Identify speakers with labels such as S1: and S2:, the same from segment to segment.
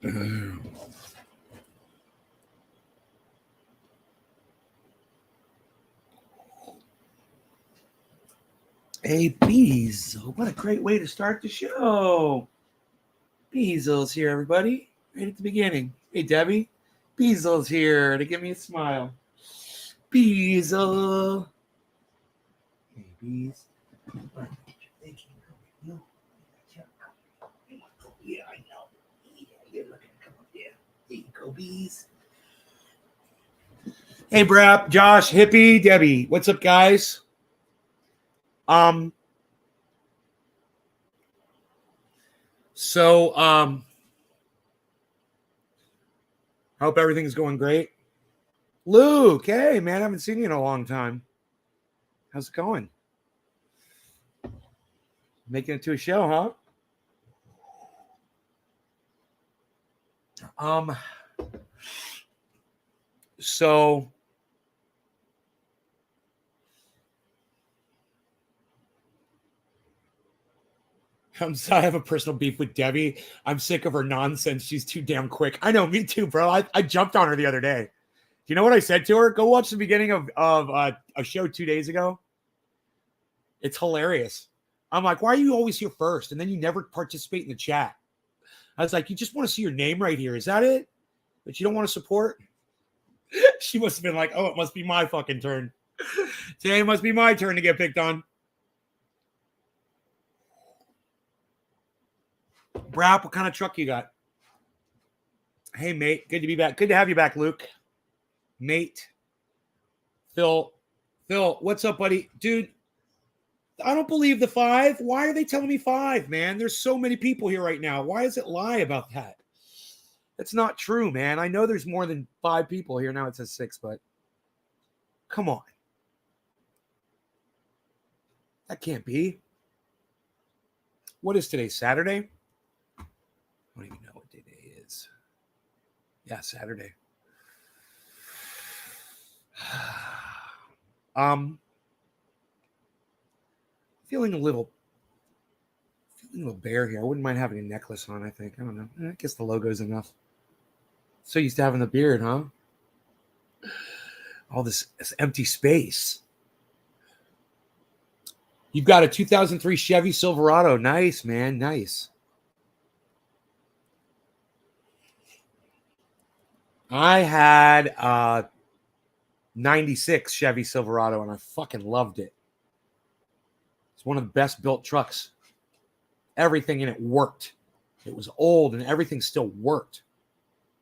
S1: Hey, Beazle. What a great way to start the show. Beazle's here, everybody. Right at the beginning. Hey, Debbie. Beazle's here to give me a smile. Beazle. Hey, Beaz. Yeah, I know. Yeah, you're looking to come up there. There you go, Beaz. Hey, Brap, Josh, Hippie, Debbie. What's up, guys? So, hope everything's going great. Luke, hey, man, I haven't seen you in a long time. How's it going? Making it to a show, huh? So I'm sorry, I have a personal beef with Debbie. I'm sick of her nonsense. She's too damn quick. I know, me too, bro. I jumped on her the other day. Do you know what I said to her? Go watch the beginning of a show 2 days ago. It's hilarious. I'm like, why are you always here first? And then you never participate in the chat. I was like, you just want to see your name right here. Is that it? But you don't want to support? She must have been like, oh, it must be my fucking turn. Today it must be my turn to get picked on. Brap, what kind of truck you got? Hey, mate. Good to be back. Good to have you back, Luke. Mate. Phil, what's up, buddy? Dude, I don't believe the 5. Why are they telling me 5, man? There's so many people here right now. Why does it lie about that? That's not true, man. I know there's more than 5 people here. Now it says 6, but come on. That can't be. What is today? Saturday? I don't even know what day today is. Yeah, Saturday. Feeling a little bare here. I wouldn't mind having a necklace on, I think. I don't know. I guess the logo's enough. So used to having the beard, huh? All this empty space. You've got a 2003 Chevy Silverado. Nice, man. Nice. I had a 96 Chevy Silverado, and I fucking loved it. It's one of the best built trucks. Everything in it worked. It was old, and everything still worked.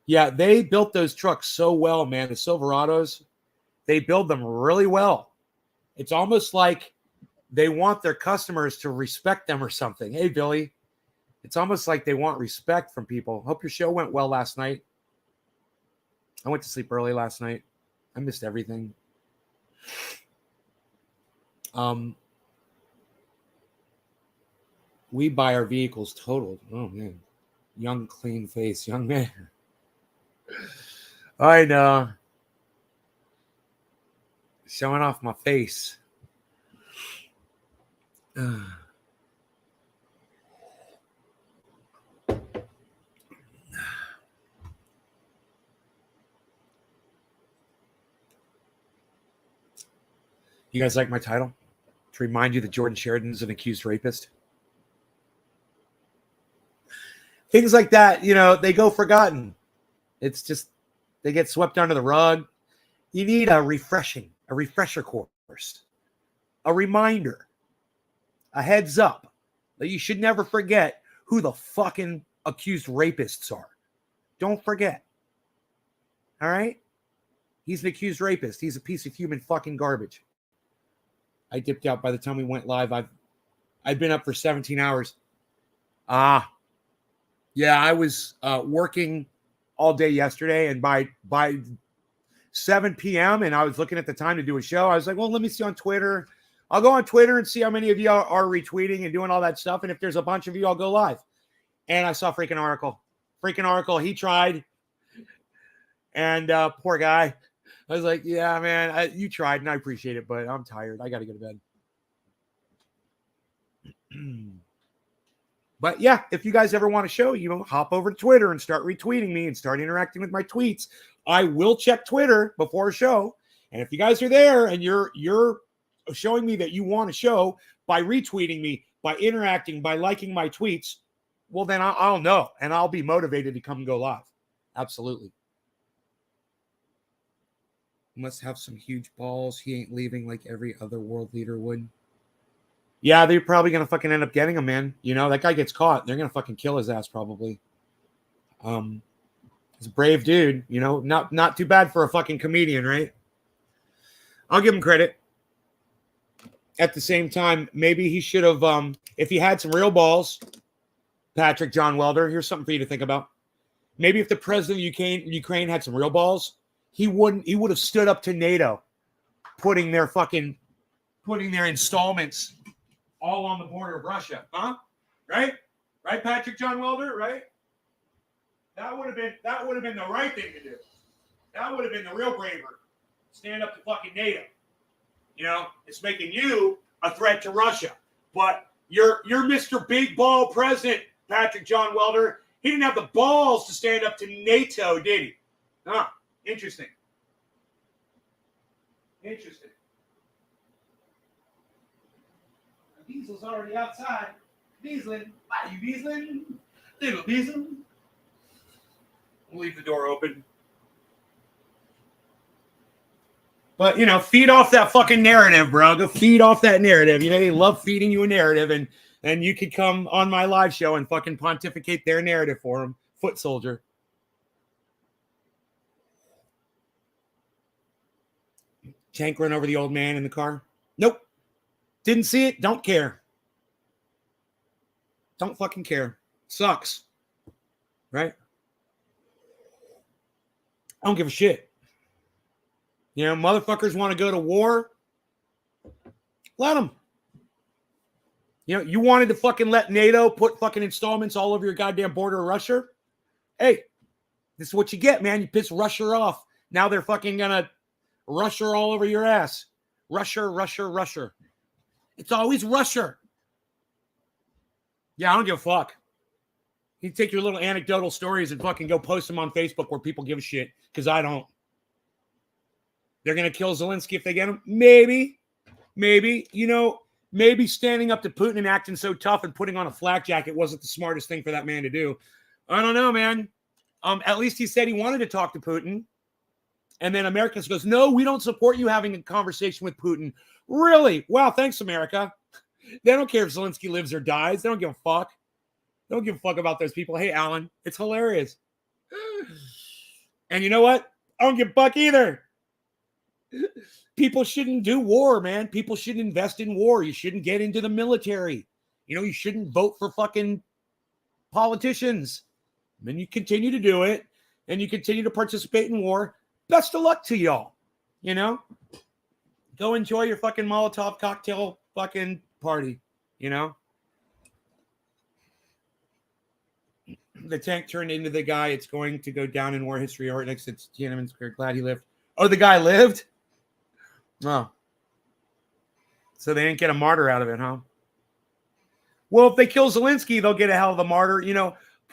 S1: Yeah, they built those trucks so well, man. The Silverados, they build them really well. It's almost like they want their customers to respect them or something. Hey, Billy. It's almost like they want respect from people. Hope your show went well last night. I went to sleep early last night. I missed everything. We buy our vehicles totaled. Oh, man. Young, clean face. Young man. I know. Showing off my face. You guys like my title? To remind you that Jordan Chariton is an accused rapist? Things like that, they go forgotten. It's just, they get swept under the rug. You need a refresher course, a reminder, a heads up that you should never forget who the fucking accused rapists are. Don't forget. All right? He's an accused rapist. He's a piece of human fucking garbage. I dipped out by the time we went live. I'd been up for 17 hours. Yeah, I was working all day yesterday, and by 7 p.m., and I was looking at the time to do a show. I was like, well, let me see on Twitter. I'll go on Twitter and see how many of you are retweeting and doing all that stuff. And if there's a bunch of you, I'll go live. And I saw freaking article. He tried. And poor guy. I was like, yeah, man, you tried, and I appreciate it, but I'm tired. I got to go to bed. But yeah, if you guys ever want to show, hop over to Twitter and start retweeting me and start interacting with my tweets. I will check Twitter before a show. And if you guys are there and you're showing me that you want to show by retweeting me, by interacting, by liking my tweets, well, then I'll know and I'll be motivated to come and go live. Absolutely. Must have some huge balls. He ain't leaving like every other world leader would. Yeah, they're probably going to fucking end up getting him, man. That guy gets caught. They're going to fucking kill his ass probably. He's a brave dude, not too bad for a fucking comedian, right? I'll give him credit. At the same time, maybe he should have, if he had some real balls, Patrick John Welder, here's something for you to think about. Maybe if the president of Ukraine had some real balls, he would have stood up to NATO, putting their installments all on the border of Russia, huh? Right, Patrick John Welder, right? That would have been the right thing to do. That would have been the real braver. Stand up to fucking NATO. It's making you a threat to Russia. But you're Mr. Big Ball President, Patrick John Welder. He didn't have the balls to stand up to NATO, did he? Huh. Interesting. Diesel's already outside. Dieselin. Why are you dieseling? Little diesel. We'll leave the door open. But, feed off that fucking narrative, bro. Go feed off that narrative. They love feeding you a narrative, and you could come on my live show and fucking pontificate their narrative for them. Foot soldier. Tank run over the old man in the car? Nope. Didn't see it. Don't care. Don't fucking care. Sucks. Right? I don't give a shit. Motherfuckers want to go to war. Let them. You wanted to fucking let NATO put fucking installments all over your goddamn border of Russia. Hey, this is what you get, man. You piss Russia off. Now they're fucking gonna Russia all over your ass. Russia. It's always Russia. Yeah, I don't give a fuck. You take your little anecdotal stories and fucking go post them on Facebook where people give a shit, because I don't. They're going to kill Zelensky if they get him? Maybe. Maybe standing up to Putin and acting so tough and putting on a flak jacket wasn't the smartest thing for that man to do. I don't know, man. At least he said he wanted to talk to Putin. And then America goes, no, we don't support you having a conversation with Putin. Really? Wow, thanks, America. They don't care if Zelensky lives or dies. They don't give a fuck. They don't give a fuck about those people. Hey, Alan, it's hilarious. And you know what? I don't give a fuck either. People shouldn't do war, man. People shouldn't invest in war. You shouldn't get into the military. You shouldn't vote for fucking politicians. And then you continue to do it, and you continue to participate in war. Best of luck to y'all. Go enjoy your fucking Molotov cocktail fucking party. The tank turned into the guy. It's going to go down in war history. Or next, it's Tiananmen Square. Glad he lived. Oh, the guy lived? Oh. So they didn't get a martyr out of it, huh? Well, if they kill Zelensky, they'll get a hell of a martyr.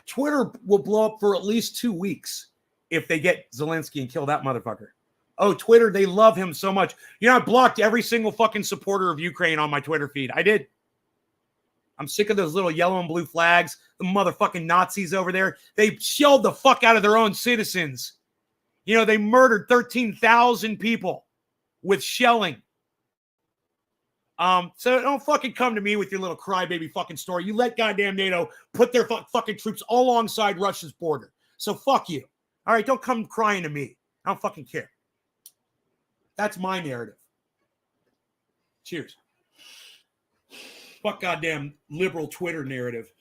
S1: Twitter will blow up for at least 2 weeks if they get Zelensky and kill that motherfucker. Oh, Twitter, they love him so much. I blocked every single fucking supporter of Ukraine on my Twitter feed. I did. I'm sick of those little yellow and blue flags. The motherfucking Nazis over there. They shelled the fuck out of their own citizens. They murdered 13,000 people with shelling. So don't fucking come to me with your little crybaby fucking story. You let goddamn NATO put their fucking troops all alongside Russia's border. So fuck you. All right, don't come crying to me. I don't fucking care. That's my narrative. Cheers. Fuck goddamn liberal Twitter narrative.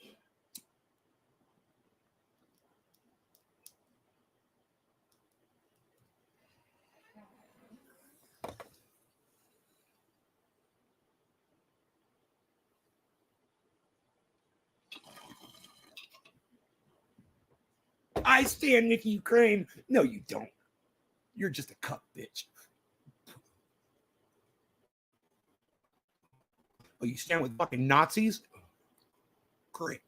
S1: I stand with Ukraine. No, you don't. You're just a cuck bitch. Oh, you stand with fucking Nazis? Great.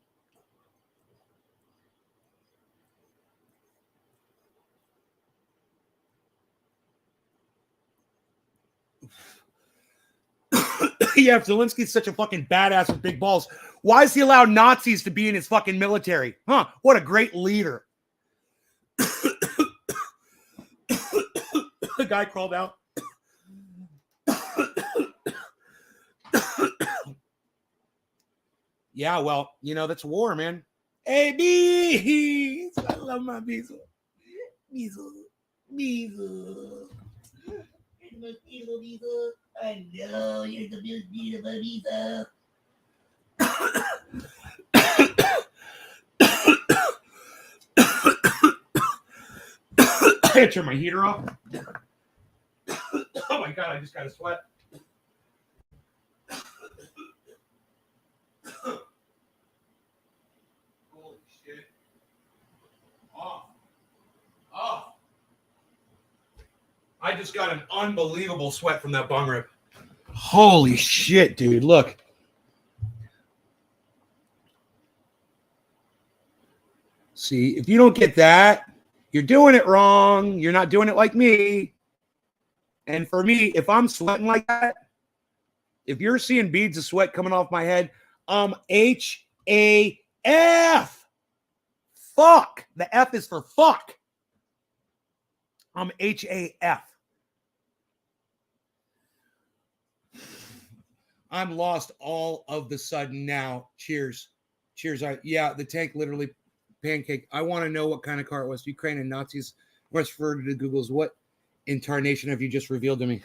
S1: Yeah, if Zelensky's such a fucking badass with big balls, why does he allow Nazis to be in his fucking military? Huh? What a great leader. The guy crawled out. Yeah, well, you know, that's war, man. Hey, bees! I love my bees. Bees. Bees. I know you're the most beautiful bees. I turn my heater off. Oh my god, I just got a sweat. Holy shit. Oh. I just got an unbelievable sweat from that bong rip. Holy shit, dude. Look. See, if you don't get that, you're doing it wrong. You're not doing it like me. And for me, if I'm sweating like that, if you're seeing beads of sweat coming off my head, H-A-F. Fuck. The F is for fuck. I'm H-A-F. I'm lost all of the sudden now. Cheers. Cheers. Yeah, the tank literally pancake. I want to know what kind of car it was. Ukraine and Nazis. Referred to Google's. What incarnation have you just revealed to me?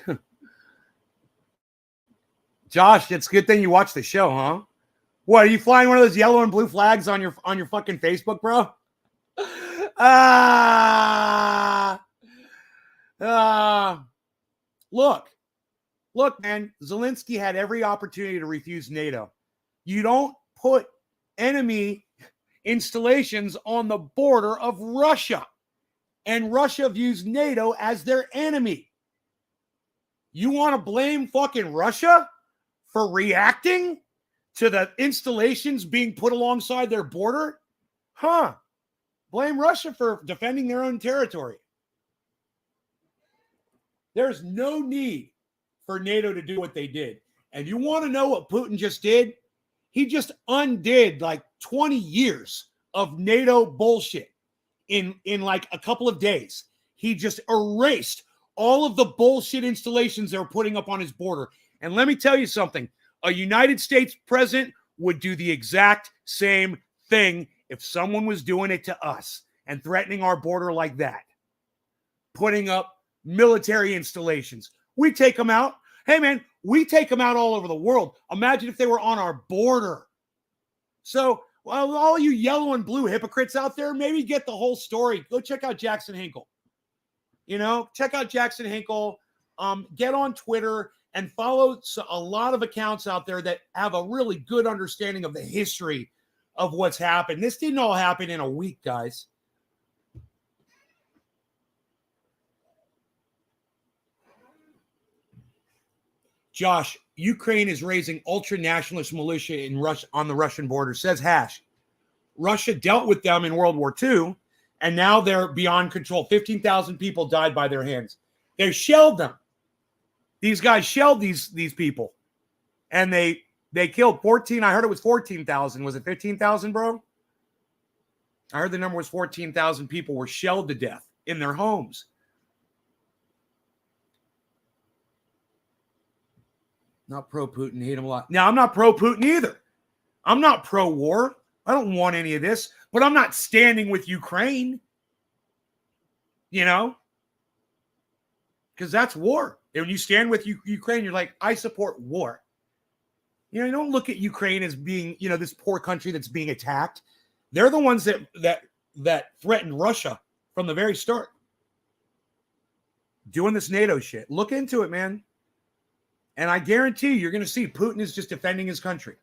S1: Josh, it's a good thing you watched the show, huh? What, are you flying one of those yellow and blue flags on your fucking Facebook, bro? Look, man, Zelensky had every opportunity to refuse NATO. You don't put enemy installations on the border of Russia, and Russia views NATO as their enemy. You want to blame fucking Russia for reacting to the installations being put alongside their border? Huh? Blame Russia for defending their own territory. There's no need for NATO to do what they did. And you want to know what Putin just did? He just undid like 20 years of NATO bullshit in like a couple of days. He just erased all of the bullshit installations they were putting up on his border. And let me tell you something. A United States president would do the exact same thing if someone was doing it to us and threatening our border like that. Putting up military installations. We take them out. Hey, man, we take them out all over the world. Imagine if they were on our border. So, well, all you yellow and blue hypocrites out there, maybe get the whole story. Go check out Jackson Hinkle. You know, check out Jackson Hinkle. Get on Twitter and follow a lot of accounts out there that have a really good understanding of the history of what's happened. This didn't all happen in a week, guys. Josh, Ukraine is raising ultra-nationalist militia in Russia on the Russian border, says Hash. Russia dealt with them in World War II, and now they're beyond control. 15,000 people died by their hands. They shelled them. These guys shelled these people, and they killed 14. I heard it was 14,000. Was it 15,000, bro? I heard the number was 14,000 people were shelled to death in their homes. Not pro-Putin, hate him a lot. Now, I'm not pro-Putin either. I'm not pro-war. I don't want any of this, but I'm not standing with Ukraine. You know? Because that's war. And when you stand with Ukraine, you're like, I support war. You know, you don't look at Ukraine as being, you know, this poor country that's being attacked. They're the ones that threatened Russia from the very start. Doing this NATO shit. Look into it, man. And I guarantee you're going to see Putin is just defending his country.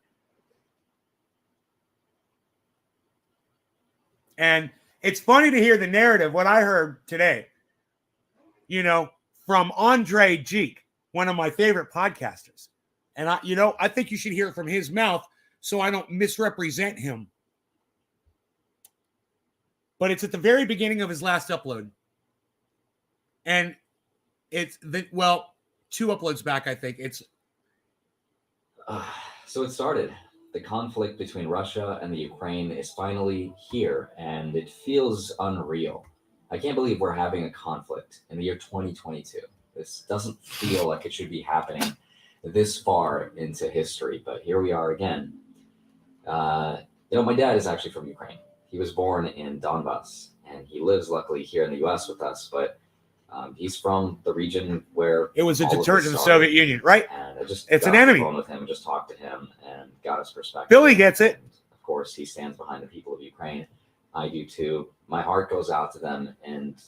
S1: And it's funny to hear the narrative, what I heard today, you know, from Andre Geek, one of my favorite podcasters. And I think you should hear it from his mouth so I don't misrepresent him. But it's at the very beginning of his last upload. And it's, 2 uploads back, I think.
S2: So it started. The conflict between Russia and the Ukraine is finally here, and it feels unreal. I can't believe we're having a conflict in the year 2022. This doesn't feel like it should be happening this far into history, but here we are again. My dad is actually from Ukraine. He was born in Donbass, and he lives luckily here in the U.S. with us, but he's from the region where
S1: it was a
S2: all of
S1: deterrent
S2: this
S1: to the
S2: started.
S1: Soviet Union, right?
S2: And I just
S1: It's
S2: got
S1: an
S2: off the
S1: enemy.
S2: phone with him and just talked to him and got his perspective.
S1: Billy gets it.
S2: And of course, he stands behind the people of Ukraine. I do too. My heart goes out to them, and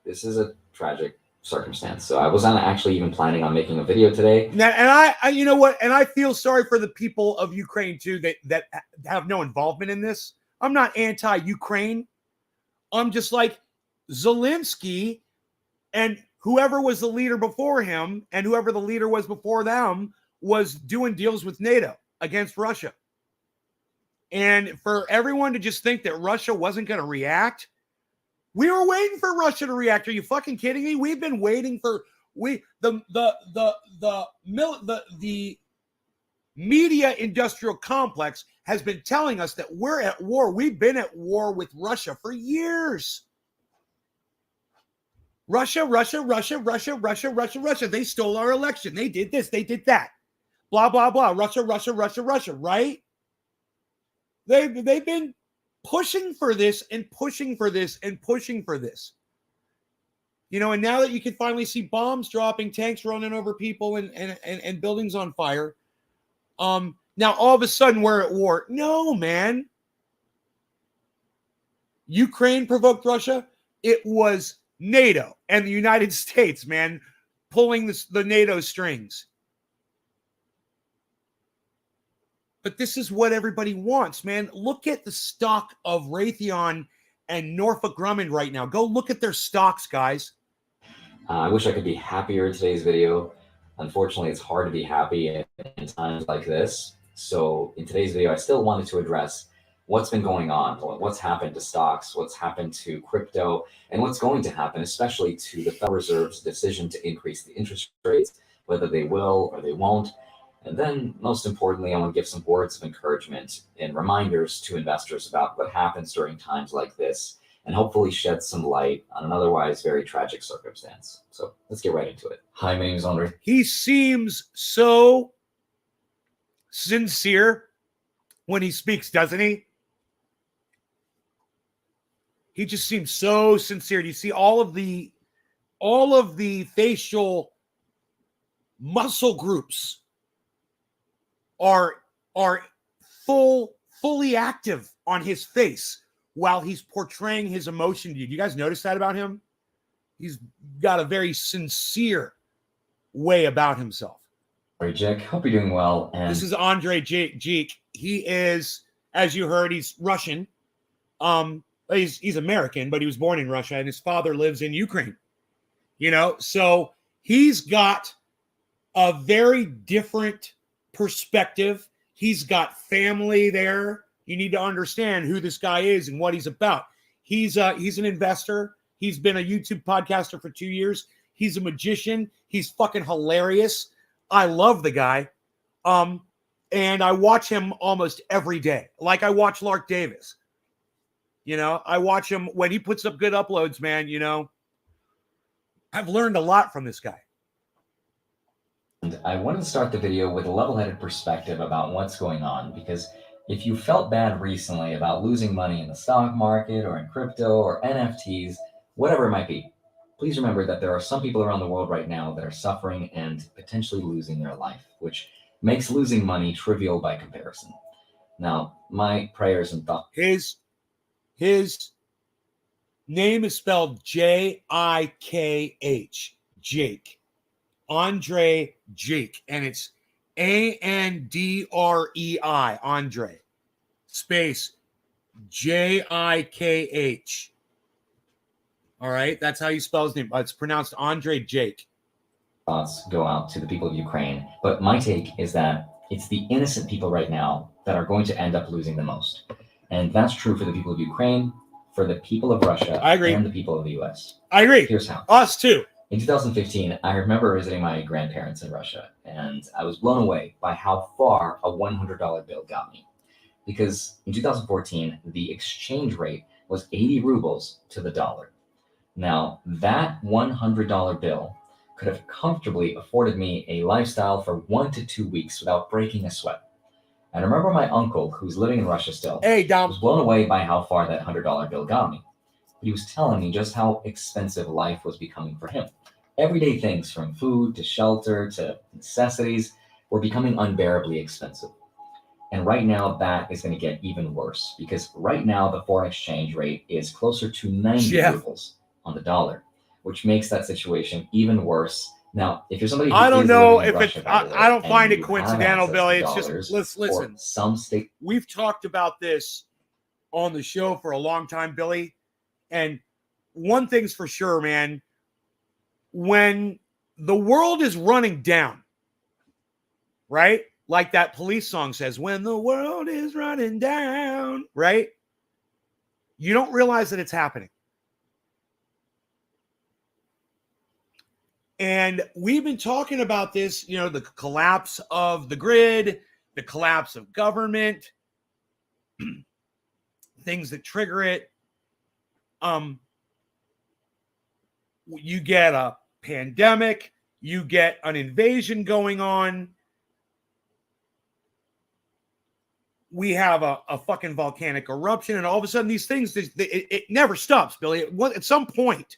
S2: this is a tragic circumstance. So I wasn't actually even planning on making a video today.
S1: Now, and I you know what? And I feel sorry for the people of Ukraine too that have no involvement in this. I'm not anti-Ukraine. I'm just like Zelensky and whoever was the leader before him and whoever the leader was before them was doing deals with NATO against Russia. And for everyone to just think that Russia wasn't going to react, we were waiting for Russia to react. Are you fucking kidding me? We've been waiting for the media industrial complex has been telling us that we're at war. We've been at war with Russia for years. Russia. They stole our election. They did this. They did that. Blah, blah, blah. Russia, right? They've been pushing for this and pushing for this and pushing for this. And now that you can finally see bombs dropping, tanks running over people and buildings on fire, now all of a sudden we're at war. No, man. Ukraine provoked Russia. It was NATO and the United States, man, pulling the NATO strings. But this is what everybody wants, man. Look at the stock of Raytheon and Northrop Grumman right now. Go look at their stocks, guys.
S2: I wish I could be happier in today's video. Unfortunately, it's hard to be happy in times like this. So in today's video, I still wanted to address what's been going on, what's happened to stocks, what's happened to crypto, and what's going to happen, especially to the Federal Reserve's decision to increase the interest rates, whether they will or they won't. And then, most importantly, I want to give some words of encouragement and reminders to investors about what happens during times like this, and hopefully shed some light on an otherwise very tragic circumstance. So let's get right into it. Hi, my name is Andre.
S1: He seems so sincere when he speaks, doesn't he? He just seems so sincere. Do you see all of the facial muscle groups are fully active on his face while he's portraying his emotion to you. Do you guys notice that about him? He's got a very sincere way about himself.
S2: Hey, Jake. Hope you're doing well. And
S1: this is Andre Jake. He is, as you heard, he's Russian. He's American, but he was born in Russia, and his father lives in Ukraine. So he's got a very different perspective. He's got family there. You need to understand who this guy is and what he's about. He's an investor. He's been a YouTube podcaster for 2 years. He's a magician. He's fucking hilarious. I love the guy. And I watch him almost every day. Like I watch Lark Davis. I watch him when he puts up good uploads, man. I've learned a lot from this guy.
S2: And I wanted to start the video with a level-headed perspective about what's going on, because if you felt bad recently about losing money in the stock market or in crypto or NFTs, whatever it might be, please remember that there are some people around the world right now that are suffering and potentially losing their life, which makes losing money trivial by comparison. Now, my prayers and thoughts.
S1: His name is spelled Jikh, Jake. Andre Jake, and it's Andrei, Andre, space Jikh. All right, that's how you spell his name. It's pronounced Andre Jake.
S2: Thoughts go out to the people of Ukraine, but my take is that it's the innocent people right now that are going to end up losing the most. And that's true for the people of Ukraine, for the people of Russia,
S1: I agree,
S2: and the people of the U.S.
S1: I agree.
S2: Here's how.
S1: Us too.
S2: In 2015, I remember visiting my grandparents in Russia, and I was blown away by how far a $100 bill got me. Because in 2014, the exchange rate was 80 rubles to the dollar. Now, that $100 bill could have comfortably afforded me a lifestyle for 1 to 2 weeks without breaking a sweat. And I remember my uncle, who's living in Russia still,
S1: Hey, Dom.
S2: was blown away by how far that $100 bill got me. But he was telling me just how expensive life was becoming for him. Everyday things from food to shelter to necessities were becoming unbearably expensive. And right now, that is going to get even worse because right now, the foreign exchange rate is closer to 90
S1: Jeff,
S2: rubles on the dollar, which makes that situation even worse. Now, if you're somebody who
S1: I don't
S2: is
S1: know
S2: living in
S1: if it's,
S2: Russia, by the
S1: I
S2: way,
S1: don't
S2: and
S1: find it
S2: you have
S1: coincidental,
S2: access to
S1: Billy. It's just,
S2: dollars, or
S1: listen,
S2: some state.
S1: we've talked about this on the show for a long time, Billy. And one thing's for sure, man, when the world is running down, right? Like that Police song says, when the world is running down, right? You don't realize that it's happening. And we've been talking about this, you know, the collapse of the grid, the collapse of government, things that trigger it. You get a pandemic, you get an invasion going on. We have a fucking volcanic eruption, and all of a sudden these things, it never stops, Billy. At some point,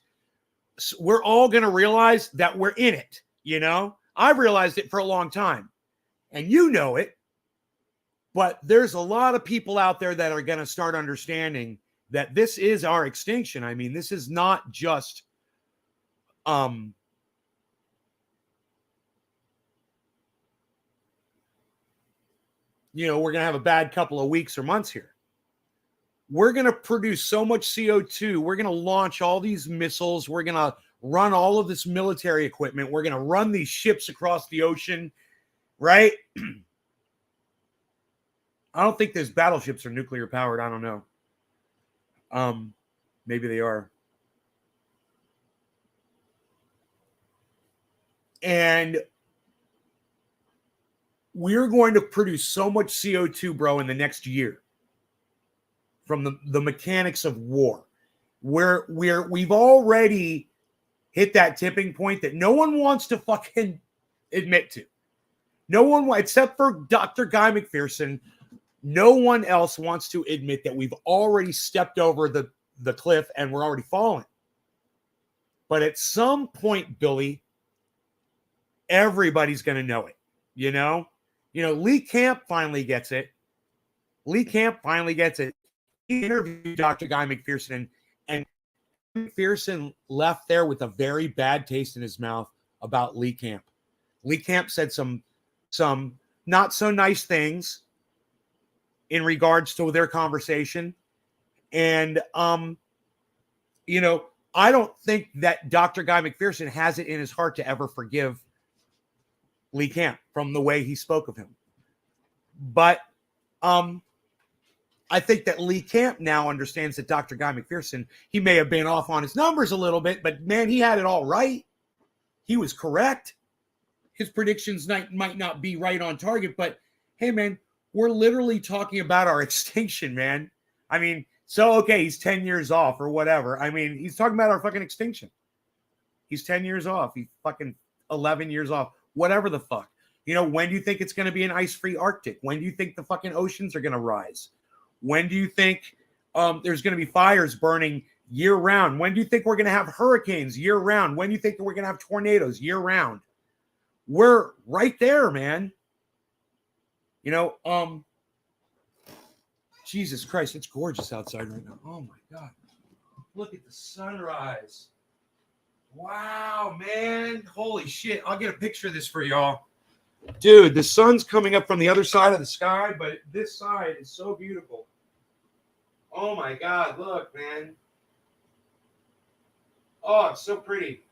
S1: we're all going to realize that we're in it, you know? I've realized it for a long time, and you know it, but there's a lot of people out there that are going to start understanding that this is our extinction. I mean, this is not just you know, we're going to have a bad couple of weeks or months here. We're going to produce so much CO2. We're going to launch all these missiles. We're going to run all of this military equipment. We're going to run these ships across the ocean, right? I don't think those battleships are nuclear powered. I don't know. Maybe they are. And we're going to produce so much CO2, bro, in the next year from the mechanics of war. We've already hit that tipping point that no one wants to fucking admit to. No one, except for Dr. Guy McPherson, no one else wants to admit that we've already stepped over the cliff and we're already falling. But at some point, Billy, everybody's going to know it. You know, Lee Camp finally gets it. Lee Camp finally gets it. He interviewed Dr. Guy McPherson, and McPherson left there with a very bad taste in his mouth about Lee Camp. Lee Camp said some not so nice things in regards to their conversation. And, you know, I don't think that Dr. Guy McPherson has it in his heart to ever forgive Lee Camp from the way he spoke of him. But I think that Lee Camp now understands that Dr. Guy McPherson, he may have been off on his numbers a little bit, but man, he had it all right. He was correct. His predictions might not be right on target, but hey, man, we're literally talking about our extinction, man. I mean, so, okay, he's 10 years off or whatever. I mean, he's talking about our fucking extinction. He's 10 years off. He's fucking 11 years off. Whatever the fuck. You know, when do you think it's going to be an ice-free Arctic? When do you think the fucking oceans are going to rise? When do you think there's going to be fires burning year-round? When do you think we're going to have hurricanes year-round? When do you think we're going to have tornadoes year-round? We're right there, man. You know, Jesus Christ, it's gorgeous outside right now. Oh, my God. Look at the sunrise. Wow, man. Holy shit. I'll get a picture of this for y'all. Dude, the sun's coming up from the other side of the sky, but this side is so beautiful. Oh, my God. Look, man. Oh, it's so pretty.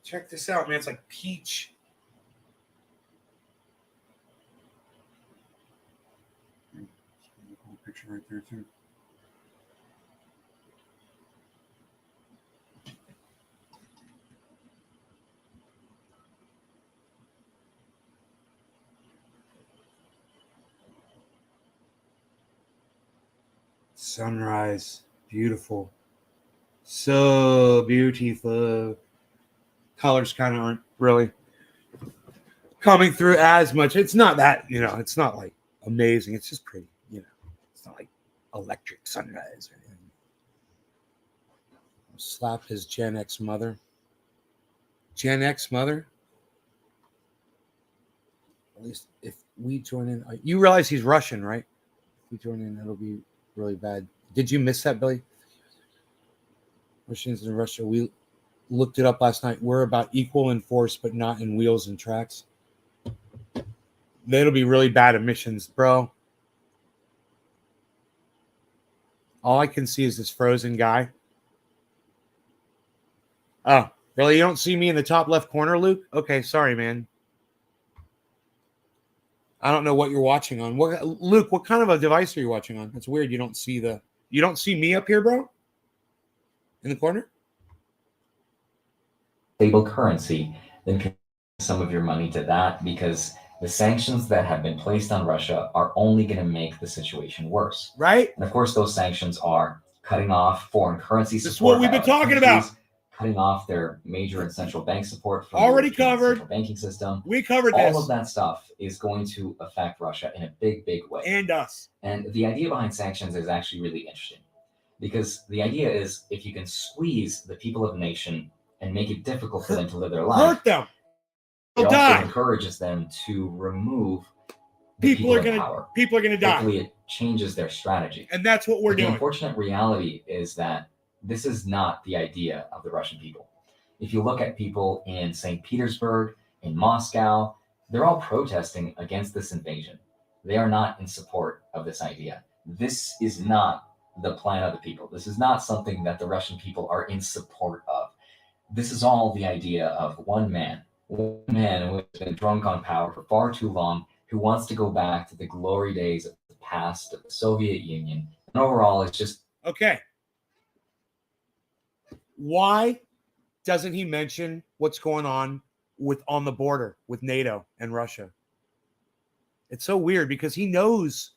S1: Check this out, man. It's like peach. Picture right there, too. sunrise. Beautiful. So beautiful. Colors kind of aren't really coming through as much. It's not that, it's not like amazing. It's just pretty, It's not like electric sunrise or anything. I'll slap his Gen X mother. Gen X mother? At least if we join in. You realize he's Russian, right? If we join in, it'll be really bad. Did you miss that, Billy? Russians in Russia. We looked it up last night. We're about equal in force, but not in wheels and tracks. That'll be really bad emissions, bro. All I can see is this frozen guy. Oh, really? You don't see me in the top left corner, Luke? Okay, sorry, man. I don't know what you're watching on. Luke, what kind of a device are you watching on? That's weird. You don't see me up here, bro? In the corner?
S2: Stable currency, then commit some of your money to that, because the sanctions that have been placed on Russia are only going to make the situation worse.
S1: Right?
S2: And of course, those sanctions are cutting off foreign currency support.
S1: This is what we've been talking about.
S2: Cutting off their major and central bank support from
S1: already
S2: the
S1: covered
S2: central banking system.
S1: We covered
S2: all
S1: this.
S2: Of that stuff is going to affect Russia in a big, big way.
S1: And us.
S2: And the idea behind sanctions is actually really interesting, because the idea is if you can squeeze the people of a nation and make it difficult for them to live their life,
S1: hurt them.
S2: It also encourages them to remove the people in power.
S1: People are going to die.
S2: Hopefully it changes their strategy.
S1: And that's what we're doing.
S2: The unfortunate reality is that this is not the idea of the Russian people. If you look at people in St. Petersburg, in Moscow, they're all protesting against this invasion. They are not in support of this idea. This is not the plan of the people. This is not something that the Russian people are in support of. This is all the idea of one man who has been drunk on power for far too long, who wants to go back to the glory days of the past of the Soviet Union. And overall, it's just...
S1: Okay. Why doesn't he mention what's going on on the border with NATO and Russia? It's so weird because he knows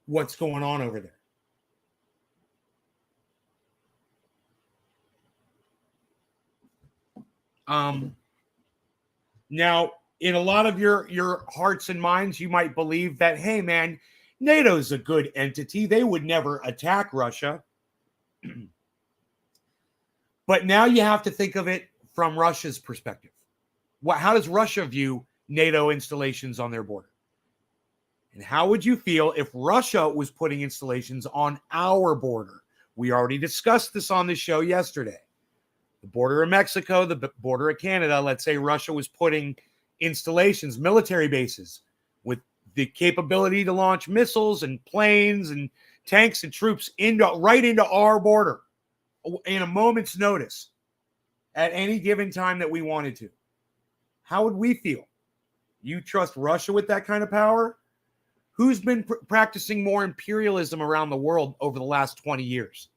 S1: what's going on over there. Now, in a lot of your hearts and minds, you might believe that, hey, man, NATO's a good entity. They would never attack Russia. But now you have to think of it from Russia's perspective. How does Russia view NATO installations on their border? And how would you feel if Russia was putting installations on our border? We already discussed this on the show yesterday. The border of Mexico, the border of Canada, let's say Russia was putting installations, military bases, with the capability to launch missiles and planes and tanks and troops right into our border in a moment's notice at any given time that we wanted to. How would we feel? You trust Russia with that kind of power? Who's been practicing more imperialism around the world over the last 20 years?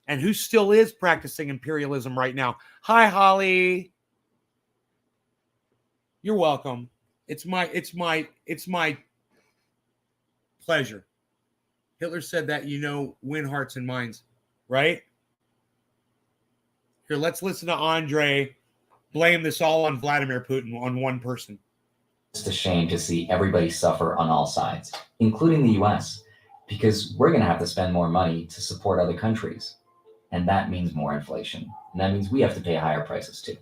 S1: And who still is practicing imperialism right now? Hi, Holly. You're welcome. It's my pleasure. Hitler said that, win hearts and minds, right? Here, let's listen to Andre blame this all on Vladimir Putin, on one person.
S2: It's a shame to see everybody suffer on all sides, including the US, because we're going to have to spend more money to support other countries. And that means more inflation. And that means we have to pay higher prices too.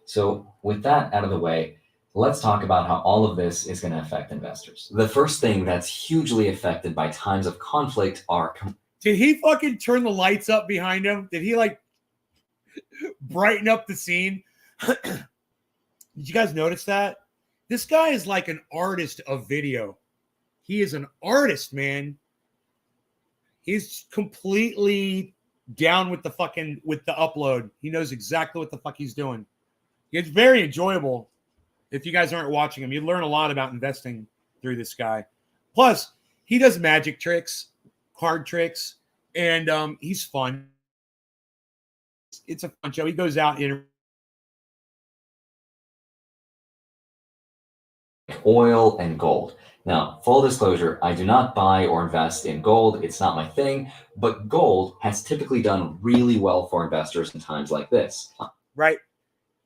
S2: So with that out of the way, let's talk about how all of this is going to affect investors. The first thing that's hugely affected by times of conflict are...
S1: Did he fucking turn the lights up behind him? Did he brighten up the scene? Did you guys notice that? This guy is like an artist of video. He is an artist, man. He's completely down with the upload. He knows exactly what the fuck he's doing. It's very enjoyable. If you guys aren't watching him, you learn a lot about investing through this guy. Plus, he does magic tricks, card tricks, and he's fun. It's a fun show. He goes out and
S2: oil, and gold. Now, full disclosure, I do not buy or invest in gold. It's not my thing, but gold has typically done really well for investors in times like this.
S1: Right.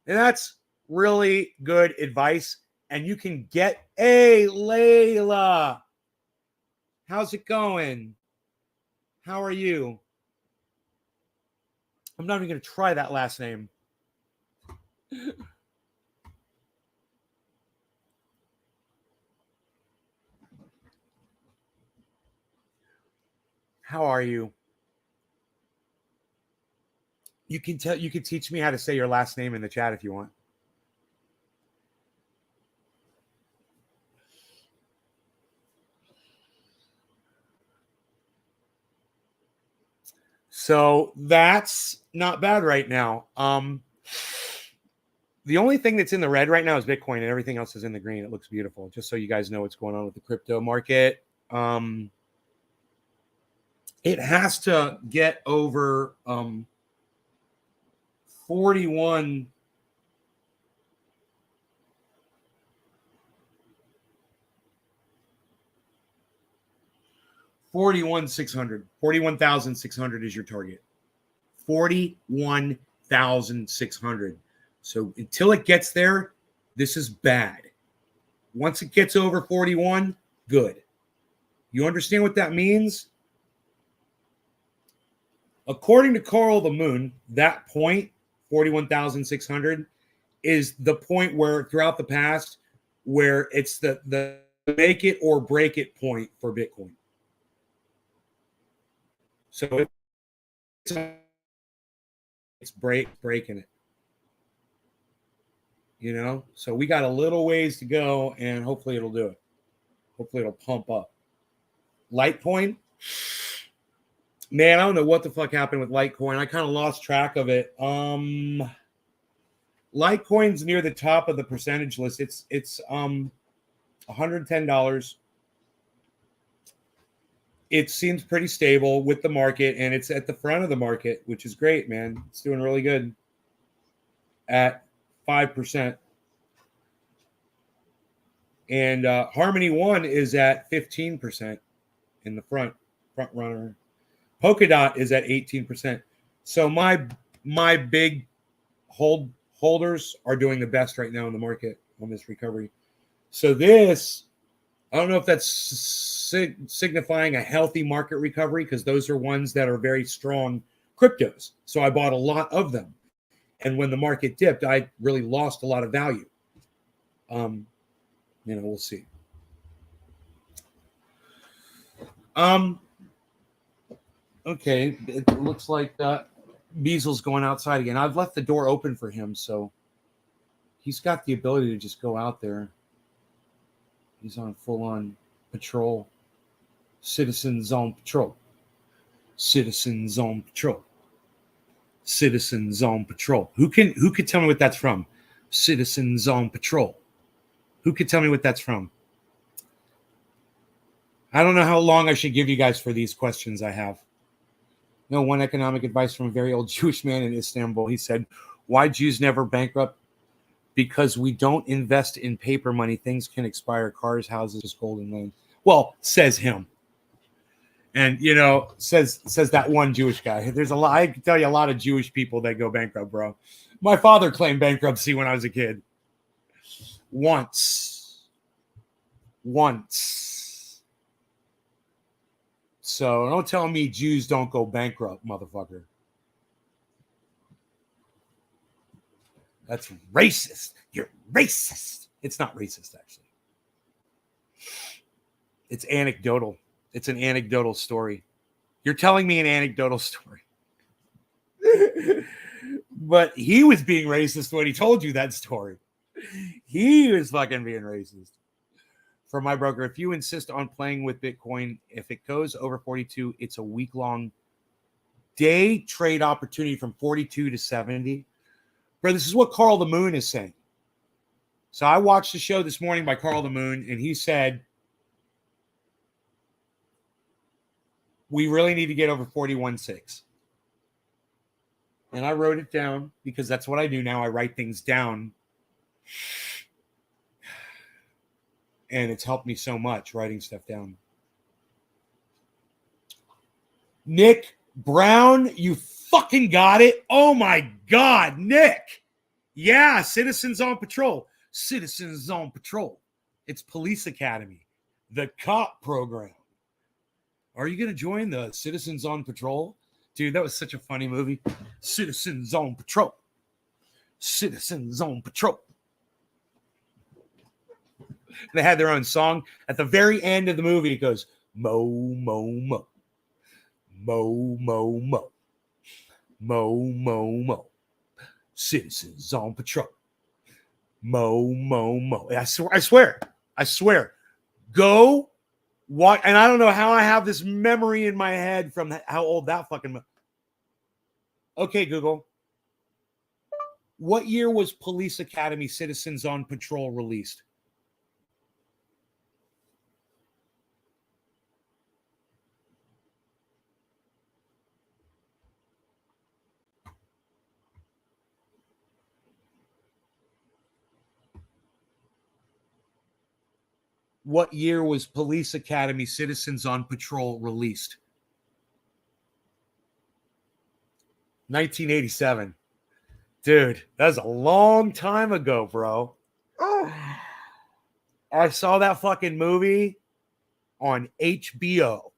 S1: And that's really good advice. And you can get, hey, Layla, how's it going? How are you? I'm not even going to try that last name. How are you? You can teach me how to say your last name in the chat if you want. So that's not bad right now. The only thing that's in the red right now is Bitcoin, and everything else is in the green. It looks beautiful. Just so you guys know what's going on with the crypto market. It has to get over 41. 41,600. 41,600 is your target. 41,600. So until it gets there, this is bad. Once it gets over 41, good. You understand what that means? According to Carl the Moon, that point, 41,600, is the point where throughout the past where it's the make it or break it point for Bitcoin. So it's breaking it. You know, so we got a little ways to go, and hopefully it'll do it. Hopefully it'll pump up. Litecoin, man, I don't know what the fuck happened with Litecoin. I kind of lost track of it. Litecoin's near the top of the percentage list. It's $110. It seems pretty stable with the market, and it's at the front of the market, which is great, man. It's doing really good at 5%. And Harmony One is at 15% in the front runner. Polkadot is at 18%. So my big holders are doing the best right now in the market on this recovery. So this, I don't know if that's signifying a healthy market recovery, because those are ones that are very strong cryptos. So I bought a lot of them. And when the market dipped, I really lost a lot of value. We'll see. Okay, it looks like Beasel's going outside again. I've left the door open for him, so he's got the ability to just go out there. He's on full-on patrol. Citizens on patrol. Citizens on patrol. Citizens on patrol. Who could tell me what that's from? Citizens on patrol. Who could tell me what that's from? I don't know how long I should give you guys for these questions I have. No, one economic advice from a very old Jewish man in Istanbul. He said, why Jews never bankrupt? Because we don't invest in paper money. Things can expire. Cars, houses, gold, and land. Well, says him. And, says that one Jewish guy. There's a lot. I can tell you a lot of Jewish people that go bankrupt, bro. My father claimed bankruptcy when I was a kid. Once. So don't tell me Jews don't go bankrupt, motherfucker. That's racist. You're racist. It's not racist, actually. It's anecdotal. It's an anecdotal story. You're telling me an anecdotal story. But he was being racist when he told you that story. He was fucking being racist. For my broker, if you insist on playing with Bitcoin, if it goes over 42, it's a week-long day trade opportunity from 42 to 70. Bro, this is what Carl the Moon is saying. So I watched the show this morning by Carl the Moon, and he said, we really need to get over 41.6. And I wrote it down because that's what I do now. I write things down. And it's helped me so much writing stuff down. Nick Brown, you fucking got it. Oh my God, Nick. Yeah, Citizens on Patrol. Citizens on Patrol. It's Police Academy, the cop program. Are you going to join the Citizens on Patrol? Dude, that was such a funny movie. Citizens on Patrol. Citizens on Patrol. They had their own song. At the very end of the movie, it goes, Mo, Mo, Mo. Mo, Mo, Mo. Mo, Mo, Mo. Citizens on Patrol. Mo, Mo, Mo. I swear. Go watch. And I don't know how I have this memory in my head from how old that fucking. Okay, Google. What year was Police Academy Citizens on Patrol released? What year was Police Academy Citizens on Patrol released? 1987. Dude, that's a long time ago, bro. I saw that fucking movie on HBO.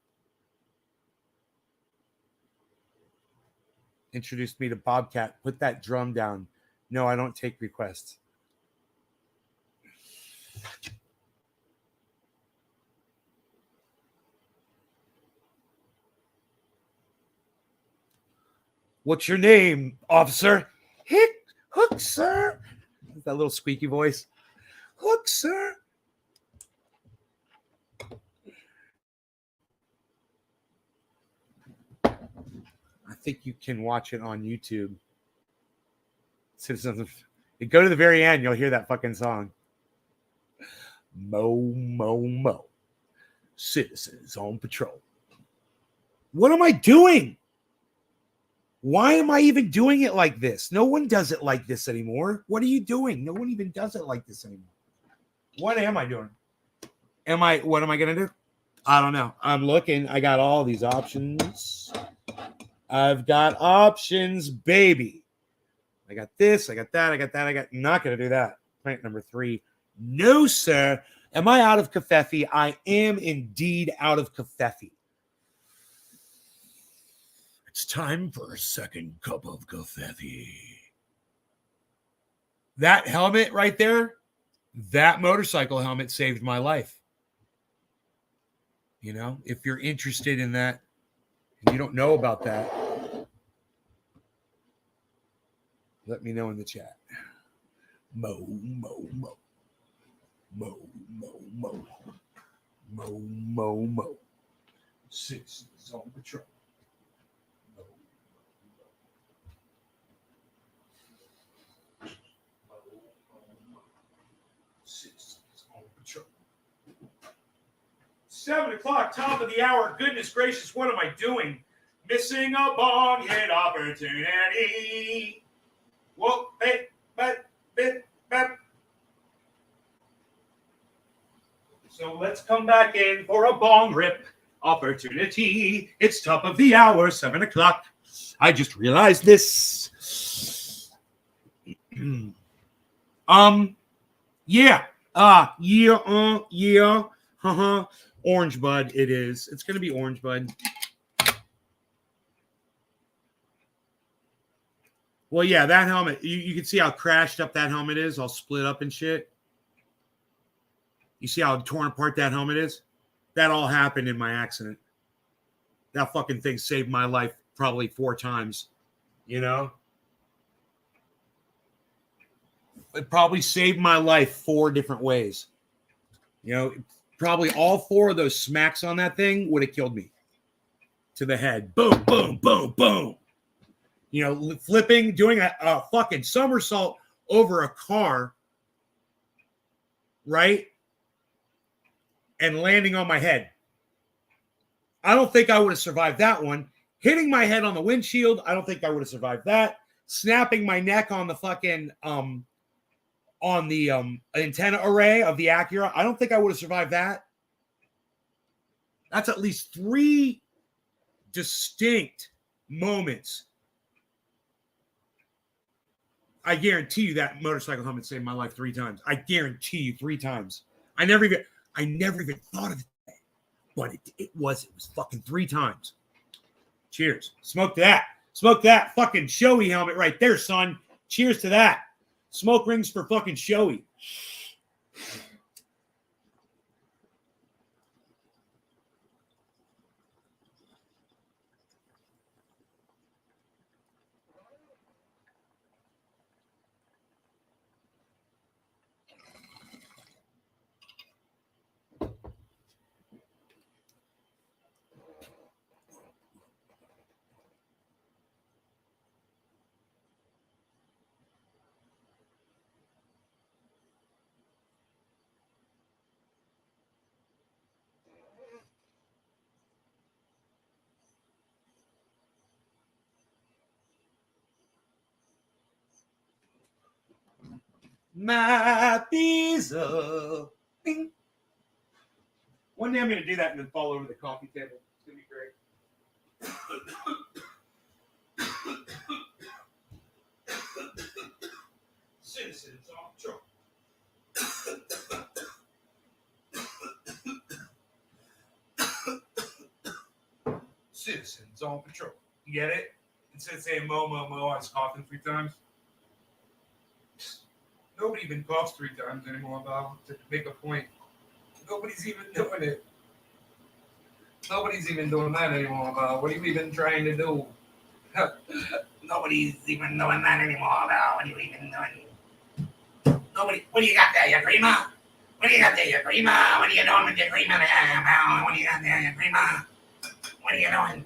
S1: Introduced me to Bobcat. Put that drum down. No, I don't take requests. What's your name, officer? Hook, sir. That little squeaky voice. Hook, sir. I think you can watch it on YouTube. Citizens, go to the very end, you'll hear that fucking song. Mo, Mo, Mo. Citizens on Patrol. What am I doing? Why am I even doing it like this? No one does it like this anymore. What are you doing? No one even does it like this anymore. What am I doing? What am I going to do? I don't know. I'm looking. I got all these options. I've got options, baby. I got this. I got that. I got that. Not going to do that. Plant number 3. No, sir. Am I out of Covfefe? I am indeed out of Covfefe. It's time for a second cup of Covfefe. That helmet right there, that motorcycle helmet saved my life. You know, if you're interested in that, and you don't know about that, let me know in the chat. Mo, Mo, Mo. Mo, Mo, Mo. Mo, Mo, Mo. Citizens on Patrol. Citizens on Patrol. 7 o'clock, top of the hour. Goodness gracious, what am I doing? Missing a bong hit opportunity. Whoa, hey, but. So let's come back in for a bong rip opportunity. It's top of the hour, 7 o'clock. I just realized this. Yeah. Orange Bud, it is. It's going to be Orange Bud. Well, yeah, that helmet, you can see how crashed up that helmet is, all split up and shit. You see how torn apart that helmet is? That all happened in my accident. That fucking thing saved my life probably 4 times, you know? It probably saved my life 4 different ways. You know, probably all 4 of those smacks on that thing would have killed me to the head. Boom, boom, boom, boom. You know, flipping, doing a fucking somersault over a car, right? And landing on my head. I don't think I would have survived that one. Hitting my head on the windshield, I don't think I would have survived that. Snapping my neck on the fucking on the antenna array of the Acura. I don't think I would have survived that. That's at least 3 distinct moments. I guarantee you that motorcycle helmet saved my life 3 times. I guarantee you 3 times. I never even thought of it, but it was fucking 3 times. Cheers. Smoke that. Smoke that fucking showy helmet right there, son. Cheers to that. Smoke rings for fucking showy. My diesel. Bing. One day I'm going to do that and then fall over the coffee table. It's going to be great. Citizens on patrol. Citizens on patrol. You get it? Instead of saying mo, mo, mo, I was coughing 3 times. Nobody even coughs 3 times anymore, Bob, to make a point. Nobody's even doing it. Nobody's even doing that anymore, Bob. What are you even trying to do? Nobody's even doing that anymore, Bob. What are you even doing? Nobody. What do you got there, you creamer? What do you got there, you creamer? What are you doing with your creamer there, Bob? What do you got there, you creamer? What are you doing?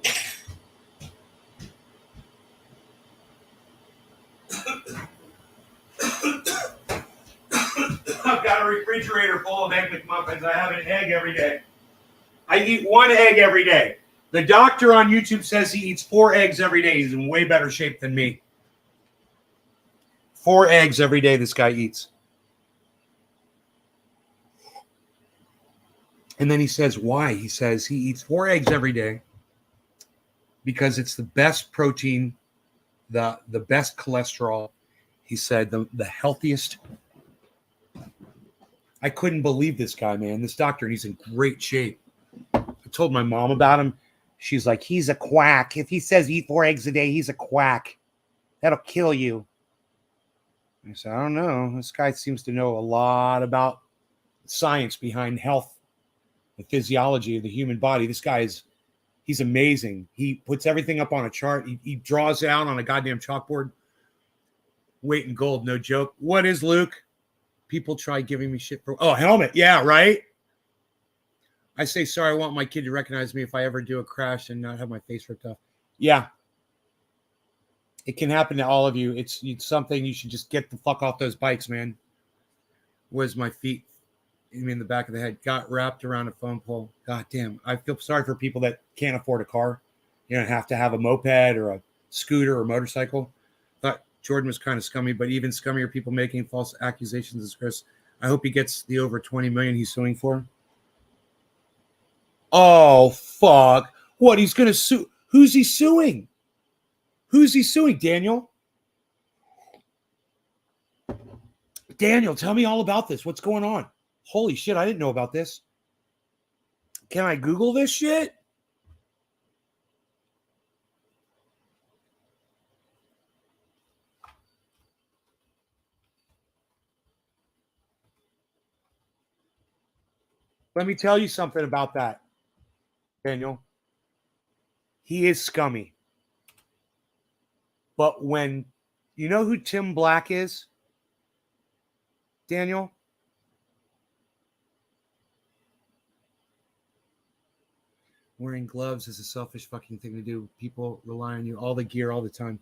S1: I've got a refrigerator full of Egg McMuffins. I have an egg every day. I eat 1 egg every day. The doctor on YouTube says he eats 4 eggs every day. He's in way better shape than me. 4 eggs every day this guy eats. And then he says why. He says he eats 4 eggs every day because it's the best protein, the best cholesterol. He said the healthiest. I couldn't believe this guy, man. This doctor, and he's in great shape. I told my mom about him. She's like, he's a quack. If he says eat 4 eggs a day, he's a quack. That'll kill you. I said, I don't know. This guy seems to know a lot about science behind health, the physiology of the human body. This guy he's amazing. He puts everything up on a chart. He draws out on a goddamn chalkboard. Weight in gold, no joke. What is Luke? People try giving me shit for, helmet. Yeah, right? I say, sorry, I want my kid to recognize me if I ever do a crash and not have my face ripped off. Yeah. It can happen to all of you. It's something you should just get the fuck off those bikes, man. Where's my feet? You mean the back of the head? Got wrapped around a phone pole. God damn. I feel sorry for people that can't afford a car. You don't have to have a moped or a scooter or motorcycle. Thought Jordan was kind of scummy, but even scummier people making false accusations is Chris. I hope he gets the over 20 million he's suing for. Oh, fuck. What, he's going to sue? Who's he suing? Who's he suing, Daniel? Daniel, tell me all about this. What's going on? Holy shit, I didn't know about this. Can I Google this shit? Let me tell you something about that, Daniel. He is scummy. But when you know who Tim Black is, Daniel? Wearing gloves is a selfish fucking thing to do. People rely on you, all the gear, all the time.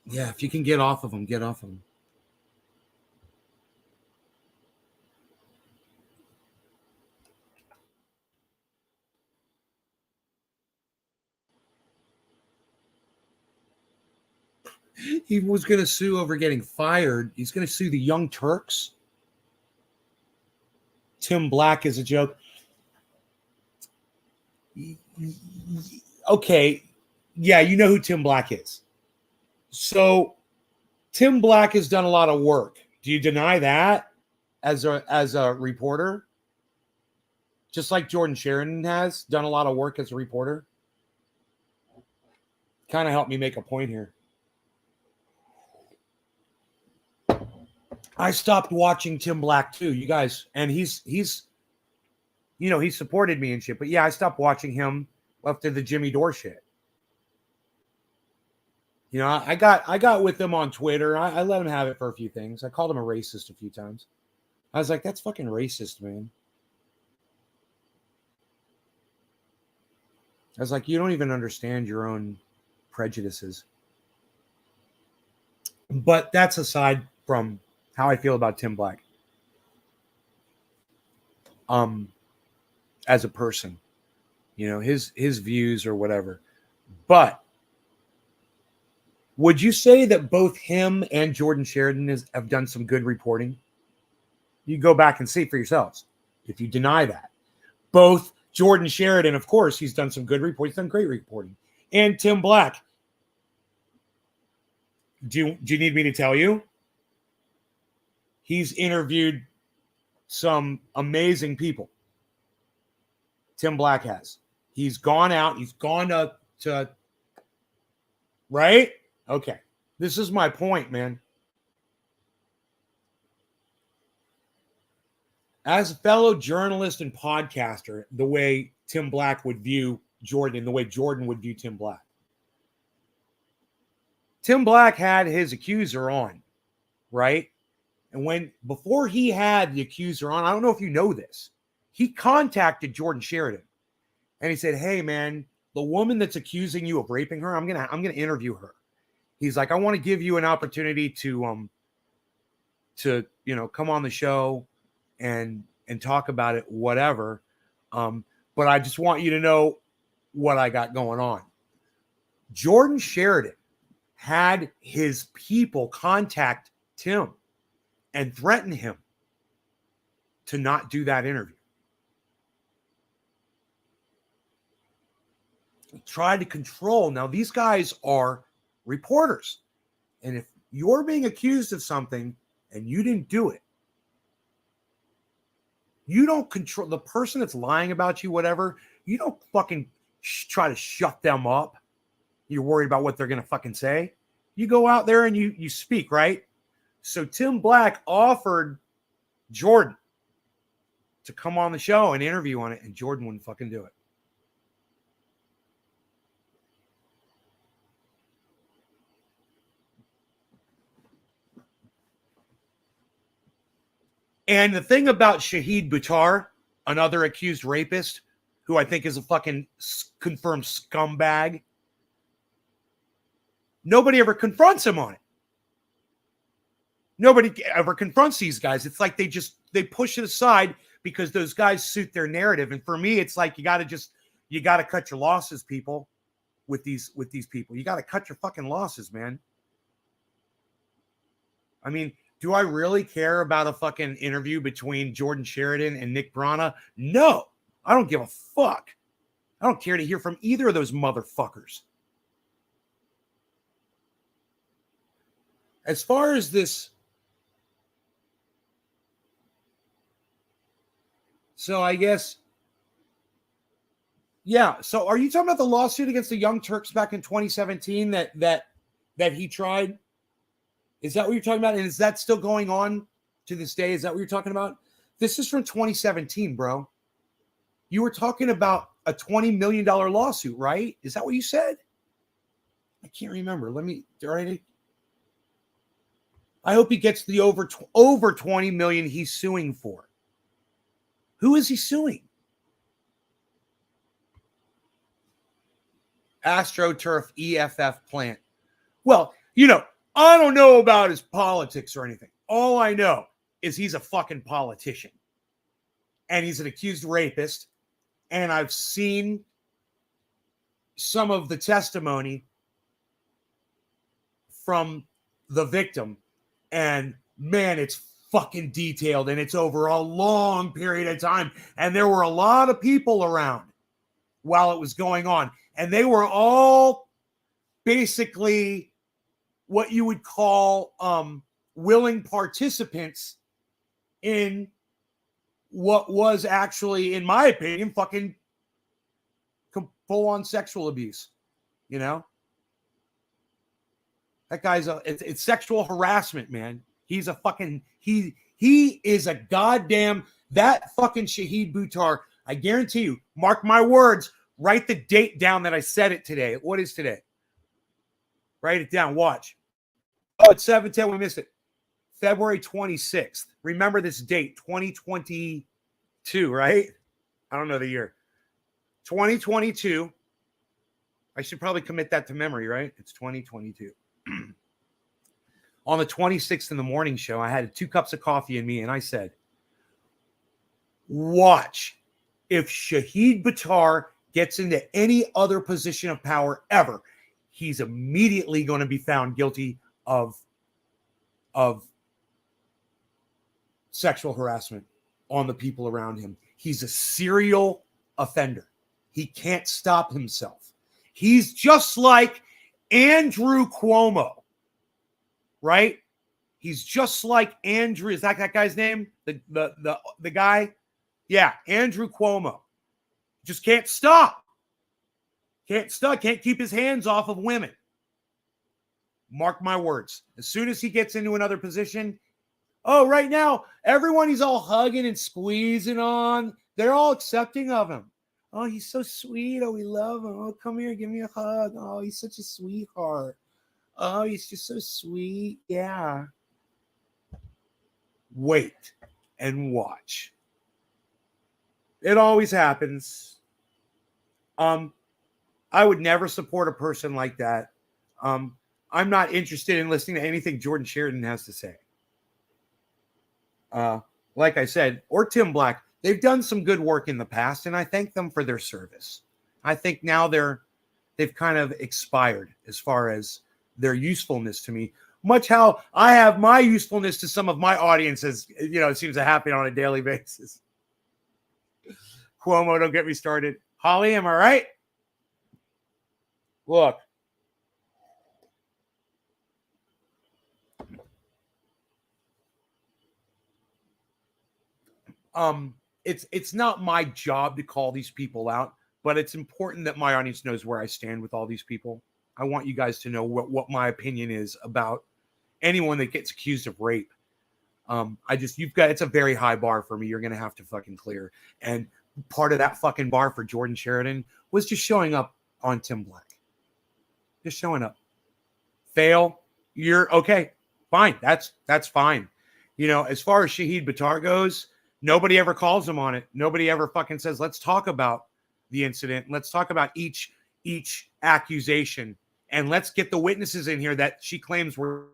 S1: Yeah, if you can get off of them, get off of them. He was going to sue over getting fired. He's going to sue the Young Turks. Tim Black is a joke. Okay. Yeah, you know who Tim Black is. So Tim Black has done a lot of work. Do you deny that as a reporter? Just like Jordan Sheridan has done a lot of work as a reporter. Kind of helped me make a point here. I stopped watching Tim Black too, you guys, and he's you know, he supported me and shit. But yeah, I stopped watching him after the Jimmy Dore shit. You know, I got with him on Twitter. I let him have it for a few things. I called him a racist a few times. I was like, that's fucking racist, man. I was like, you don't even understand your own prejudices. But that's aside from how I feel about Tim Black. As a person, you know, his views or whatever. But would you say that both him and Jordan Sheridan have done some good reporting? You go back and see for yourselves if you deny that. Both Jordan Sheridan, of course, he's done some good reporting. He's done great reporting. And Tim Black. Do you need me to tell you? He's interviewed some amazing people. Tim Black has. He's gone out. He's gone to right? Okay. This is my point, man. As a fellow journalist and podcaster, the way Tim Black would view Jordan and the way Jordan would view Tim Black. Tim Black had his accuser on, right? And before he had the accuser on, I don't know if you know this, he contacted Jordan Sheridan and he said, hey man, the woman that's accusing you of raping her, I'm gonna interview her. He's like, I want to give you an opportunity to you know, come on the show and talk about it, whatever. But I just want you to know what I got going on. Jordan Sheridan had his people contact Tim and threaten him to not do that interview. He tried to control. Now, these guys are reporters. And if you're being accused of something and you didn't do it, you don't control the person that's lying about you, whatever. You don't fucking try to shut them up. You're worried about what they're going to fucking say. You go out there and you speak, right? So Tim Black offered Jordan to come on the show and interview on it, and Jordan wouldn't fucking do it. And the thing about Shahid Buttar, another accused rapist, who I think is a fucking confirmed scumbag, nobody ever confronts him on it. Nobody ever confronts these guys. It's like they push it aside because those guys suit their narrative. And for me, it's like you got to cut your losses, people, with these people. You got to cut your fucking losses, man. I mean, do I really care about a fucking interview between Jordan Sheridan and Nick Brana? No, I don't give a fuck. I don't care to hear from either of those motherfuckers. As far as this, so I guess, yeah. So are you talking about the lawsuit against the Young Turks back in 2017 that he tried? Is that what you're talking about? And is that still going on to this day? Is that what you're talking about? This is from 2017, bro. You were talking about a $20 million lawsuit, right? Is that what you said? I can't remember. I hope he gets the over 20 million he's suing for. Who is he suing? AstroTurf EFF plant. Well, you know, I don't know about his politics or anything. All I know is he's a fucking politician. And he's an accused rapist. And I've seen some of the testimony from the victim, and man, it's fucking detailed, and it's over a long period of time, and there were a lot of people around while it was going on, and they were all basically what you would call willing participants in what was actually, in my opinion, fucking full-on sexual abuse. You know, that guy's it's sexual harassment, man. He's a fucking he is a goddamn, that fucking Shahid Buttar. I guarantee you, mark my words, write the date down that I said it today. What is today? Write it down. Watch. Oh, it's 7/10. We missed it. February 26th. Remember this date, 2022, right? I don't know the year. 2022. I should probably commit that to memory, right? It's 2022. On the 26th in the morning show, I had 2 cups of coffee in me, and I said, watch if Shahid Buttar gets into any other position of power ever, he's immediately going to be found guilty of sexual harassment on the people around him. He's a serial offender. He can't stop himself. He's just like Andrew Cuomo, right? He's just like Andrew. Is that guy's name? The guy? Yeah, Andrew Cuomo. Just can't stop. Can't stop. Can't keep his hands off of women. Mark my words. As soon as he gets into another position, oh, right now, everyone he's all hugging and squeezing on, they're all accepting of him. Oh, he's so sweet. Oh, we love him. Oh, come here, give me a hug. Oh, he's such a sweetheart. Oh, he's just so sweet. Yeah. Wait and watch. It always happens. I would never support a person like that. I'm not interested in listening to anything Jordan Sheridan has to say. Like I said, or Tim Black, they've done some good work in the past, and I thank them for their service. I think now they've kind of expired as far as their usefulness to me. Much how I have my usefulness to some of my audiences, it seems to happen on a daily basis. Cuomo, don't get me started. Holly, am I right? Look. It's not my job to call these people out, but it's important that my audience knows where I stand with all these people. I want you guys to know what my opinion is about anyone that gets accused of rape. It's a very high bar for me. You're going to have to fucking clear. And part of that fucking bar for Jordan Sheridan was just showing up on Tim Black. Just showing up. Fail. You're okay. Fine. That's fine. As far as Shahid Buttar goes, nobody ever calls him on it. Nobody ever fucking says, let's talk about the incident. Let's talk about each accusation. And let's get the witnesses in here that she claims were.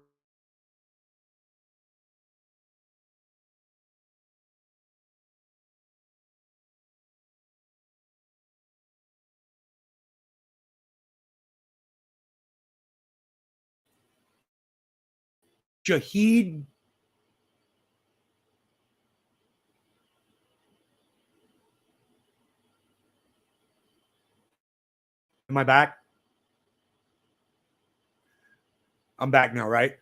S1: Shahid. Am I back? I'm back now, right?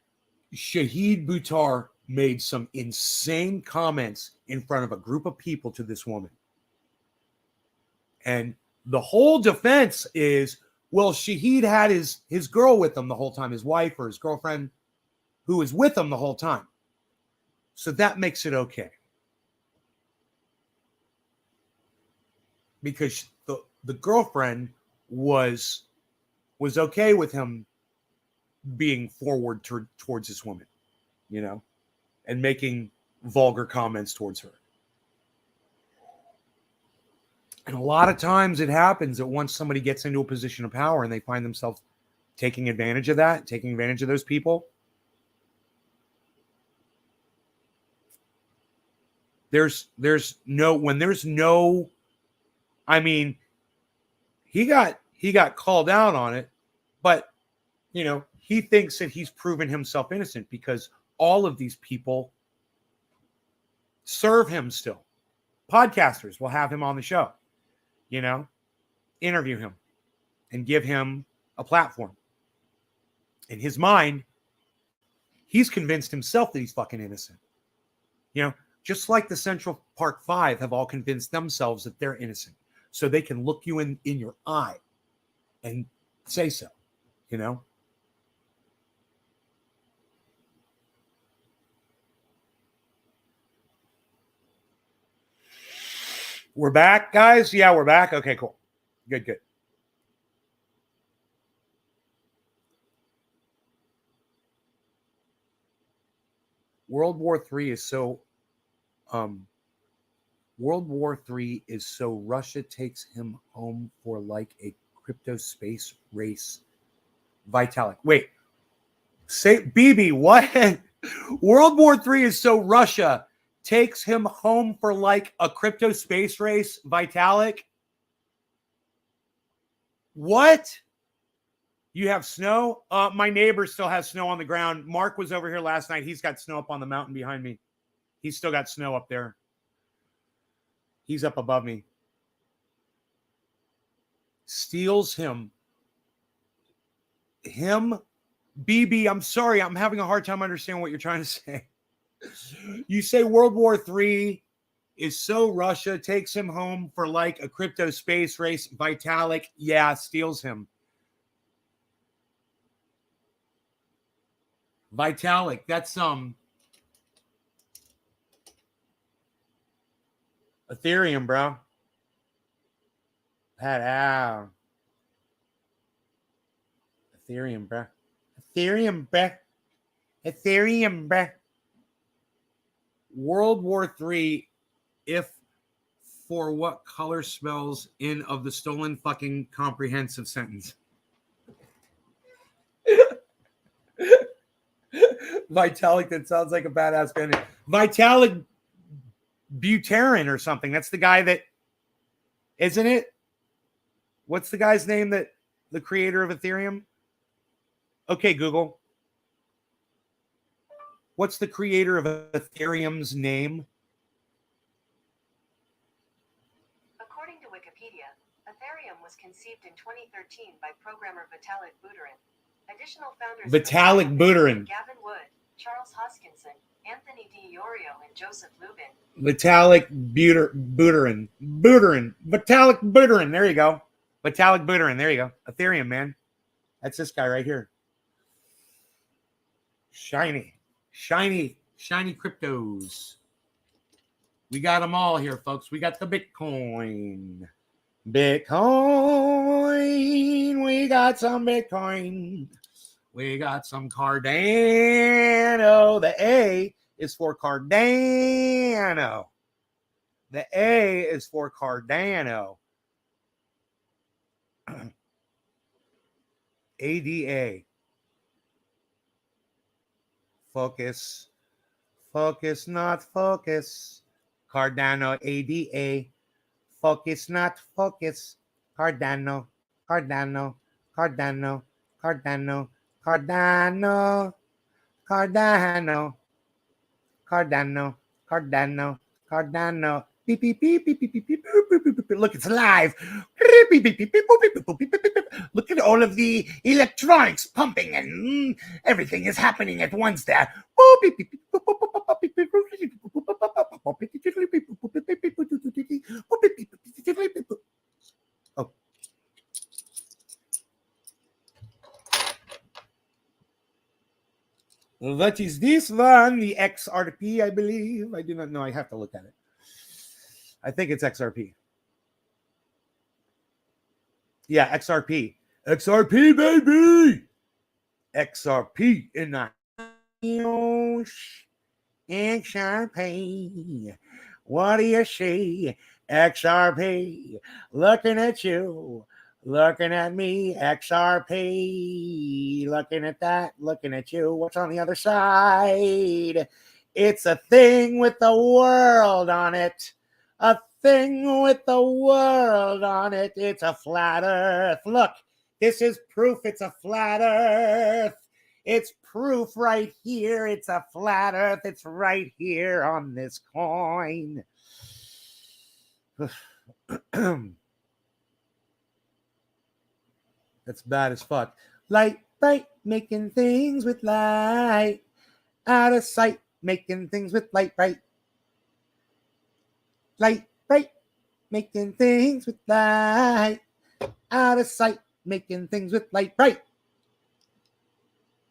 S1: Shahid Buttar made some insane comments in front of a group of people to this woman. And the whole defense is, well, Shahid had his girl with him the whole time, his wife or his girlfriend, who was with him the whole time. So that makes it okay. Because the girlfriend was okay with him being forward towards this woman, and making vulgar comments towards her. And a lot of times it happens that once somebody gets into a position of power and they find themselves taking advantage of that, taking advantage of those people, there's no, I mean, he got called out on it, but he thinks that he's proven himself innocent because all of these people serve him still. Podcasters will have him on the show, interview him and give him a platform. In his mind, he's convinced himself that he's fucking innocent. Just like the Central Park Five have all convinced themselves that they're innocent. So they can look you in your eye and say so, We're back, guys. Yeah, we're back. Okay, cool. Good. World War III is so Russia takes him home for like a crypto space race. Vitalik. Wait. Say BB, what? World War III is so Russia takes him home for like a crypto space race. Vitalik. What? You have snow? My neighbor still has snow on the ground. Mark was over here last night. He's got snow up on the mountain behind me. He's still got snow up there. He's up above me. Steals him. BB, I'm sorry. I'm having a hard time understanding what you're trying to say. You say World War III is so Russia takes him home for like a crypto space race. Vitalik, yeah, steals him. Vitalik, that's Ethereum, bro. Ethereum, bro. Ethereum, bro. World War III, if for what color spells in of the stolen fucking comprehensive sentence. Vitalik, that sounds like a badass band. Vitalik Buterin or something. That's the guy that, isn't it? What's the guy's name that the creator of Ethereum? Okay, Google. What's the creator of Ethereum's name?
S3: According to Wikipedia, Ethereum was conceived in 2013 by programmer Vitalik Buterin. Additional founders
S1: Vitalik Buterin.
S3: Gavin Wood, Charles Hoskinson, Anthony DiIorio, and Joseph Lubin.
S1: Vitalik Buterin. Vitalik Buterin. There you go. Vitalik Buterin. There you go. Ethereum, man. That's this guy right here. Shiny cryptos. We got them all here, folks. We got the Bitcoin. We got some Bitcoin. We got some Cardano. The A is for Cardano. The A is for Cardano. ADA. Focus, not focus. Cardano, ADA. Focus, not focus. Cardano. Beep, beep, beep, beep, beep, beep, beep, beep, beep, beep, beep. Look, it's live. Beep, beep, beep, beep, beep, beep, beep, beep, beep, beep. Look at all of the electronics pumping and everything is happening at once there. Oh. What is this one? The XRP, I believe. I do not know. I have to look at it. I think it's XRP. Yeah, XRP. XRP, baby. XRP in the XRP. What do you see? XRP. Looking at you. Looking at me. XRP. Looking at that. Looking at you. What's on the other side? It's a thing with the world on it. A thing with the world on it. It's a flat earth. Look, this is proof it's a flat earth. It's proof right here. It's a flat earth. It's right here on this coin. That's bad as fuck. Light, bright, making things with light. Out of sight, making things with light, bright. Light, bright, making things with light. Out of sight, making things with light, bright.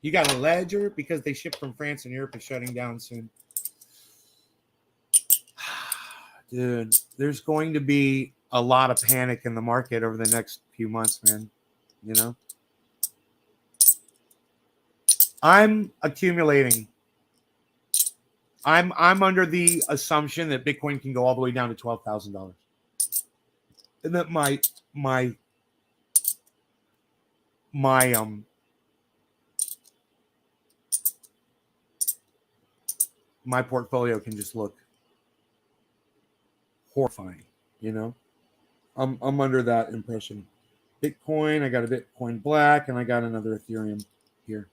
S1: You got a ledger because they ship from France and Europe is shutting down soon. Dude, there's going to be a lot of panic in the market over the next few months, man. You know? I'm accumulating. I'm under the assumption that Bitcoin can go all the way down to $12,000. And that my portfolio can just look horrifying, you know? I'm under that impression. Bitcoin, I got a Bitcoin Black, and I got another Ethereum here.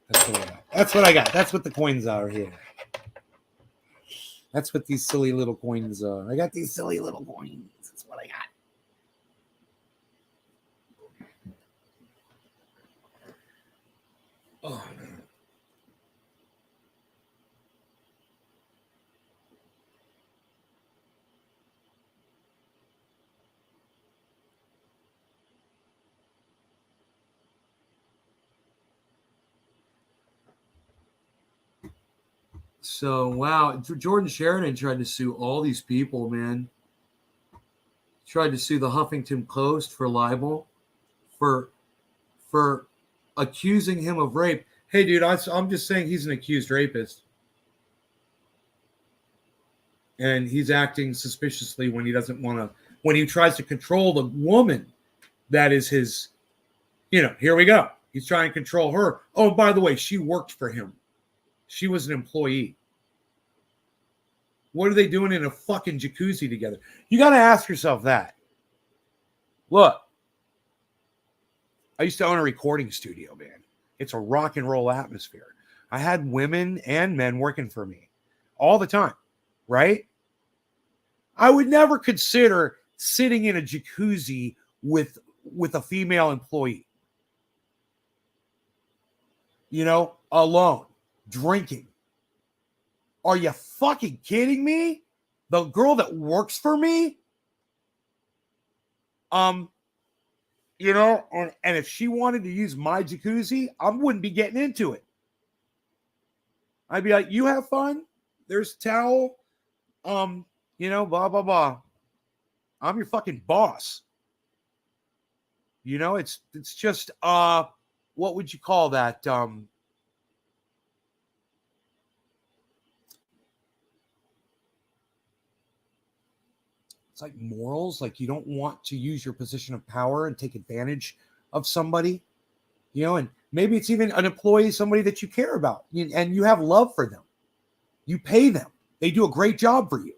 S1: That's what I got. That's what I got. That's what the coins are here. That's what these silly little coins are. I got these silly little coins. That's what I got. Oh, man. So, wow. Jordan Sheridan tried to sue all these people, man. Tried to sue the Huffington Post for libel, for accusing him of rape. Hey, dude, I'm just saying he's an accused rapist. And he's acting suspiciously when he doesn't want to, when he tries to control the woman that is his, here we go. He's trying to control her. Oh, by the way, she worked for him. She was an employee. What are they doing in a fucking jacuzzi together? You got to ask yourself that. Look, I used to own a recording studio, man. It's a rock and roll atmosphere. I had women and men working for me all the time, right? I would never consider sitting in a jacuzzi with a female employee. Alone, drinking. Are you fucking kidding me? The girl that works for me? And if she wanted to use my jacuzzi, I wouldn't be getting into it. I'd be like, you have fun. There's a towel. Blah, blah, blah. I'm your fucking boss. It's just, what would you call that? It's like morals. Like you don't want to use your position of power and take advantage of somebody, and maybe it's even an employee, somebody that you care about and you have love for them. You pay them. They do a great job for you.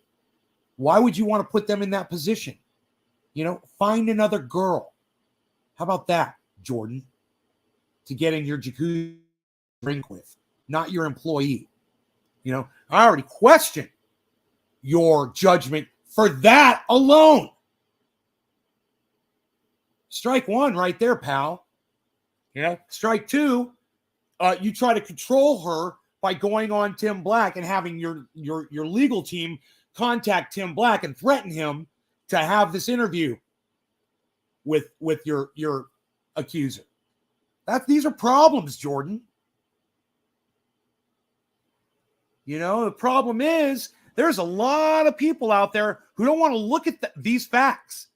S1: Why would you want to put them in that position? Find another girl. How about that, Jordan? To get in your jacuzzi drink with, not your employee. I already questioned your judgment for that alone. Strike one right there, pal. Strike two, you try to control her by going on Tim Black and having your legal team contact Tim Black and threaten him to have this interview with your accuser. These are problems, Jordan. The problem is there's a lot of people out there who don't want to look at these facts.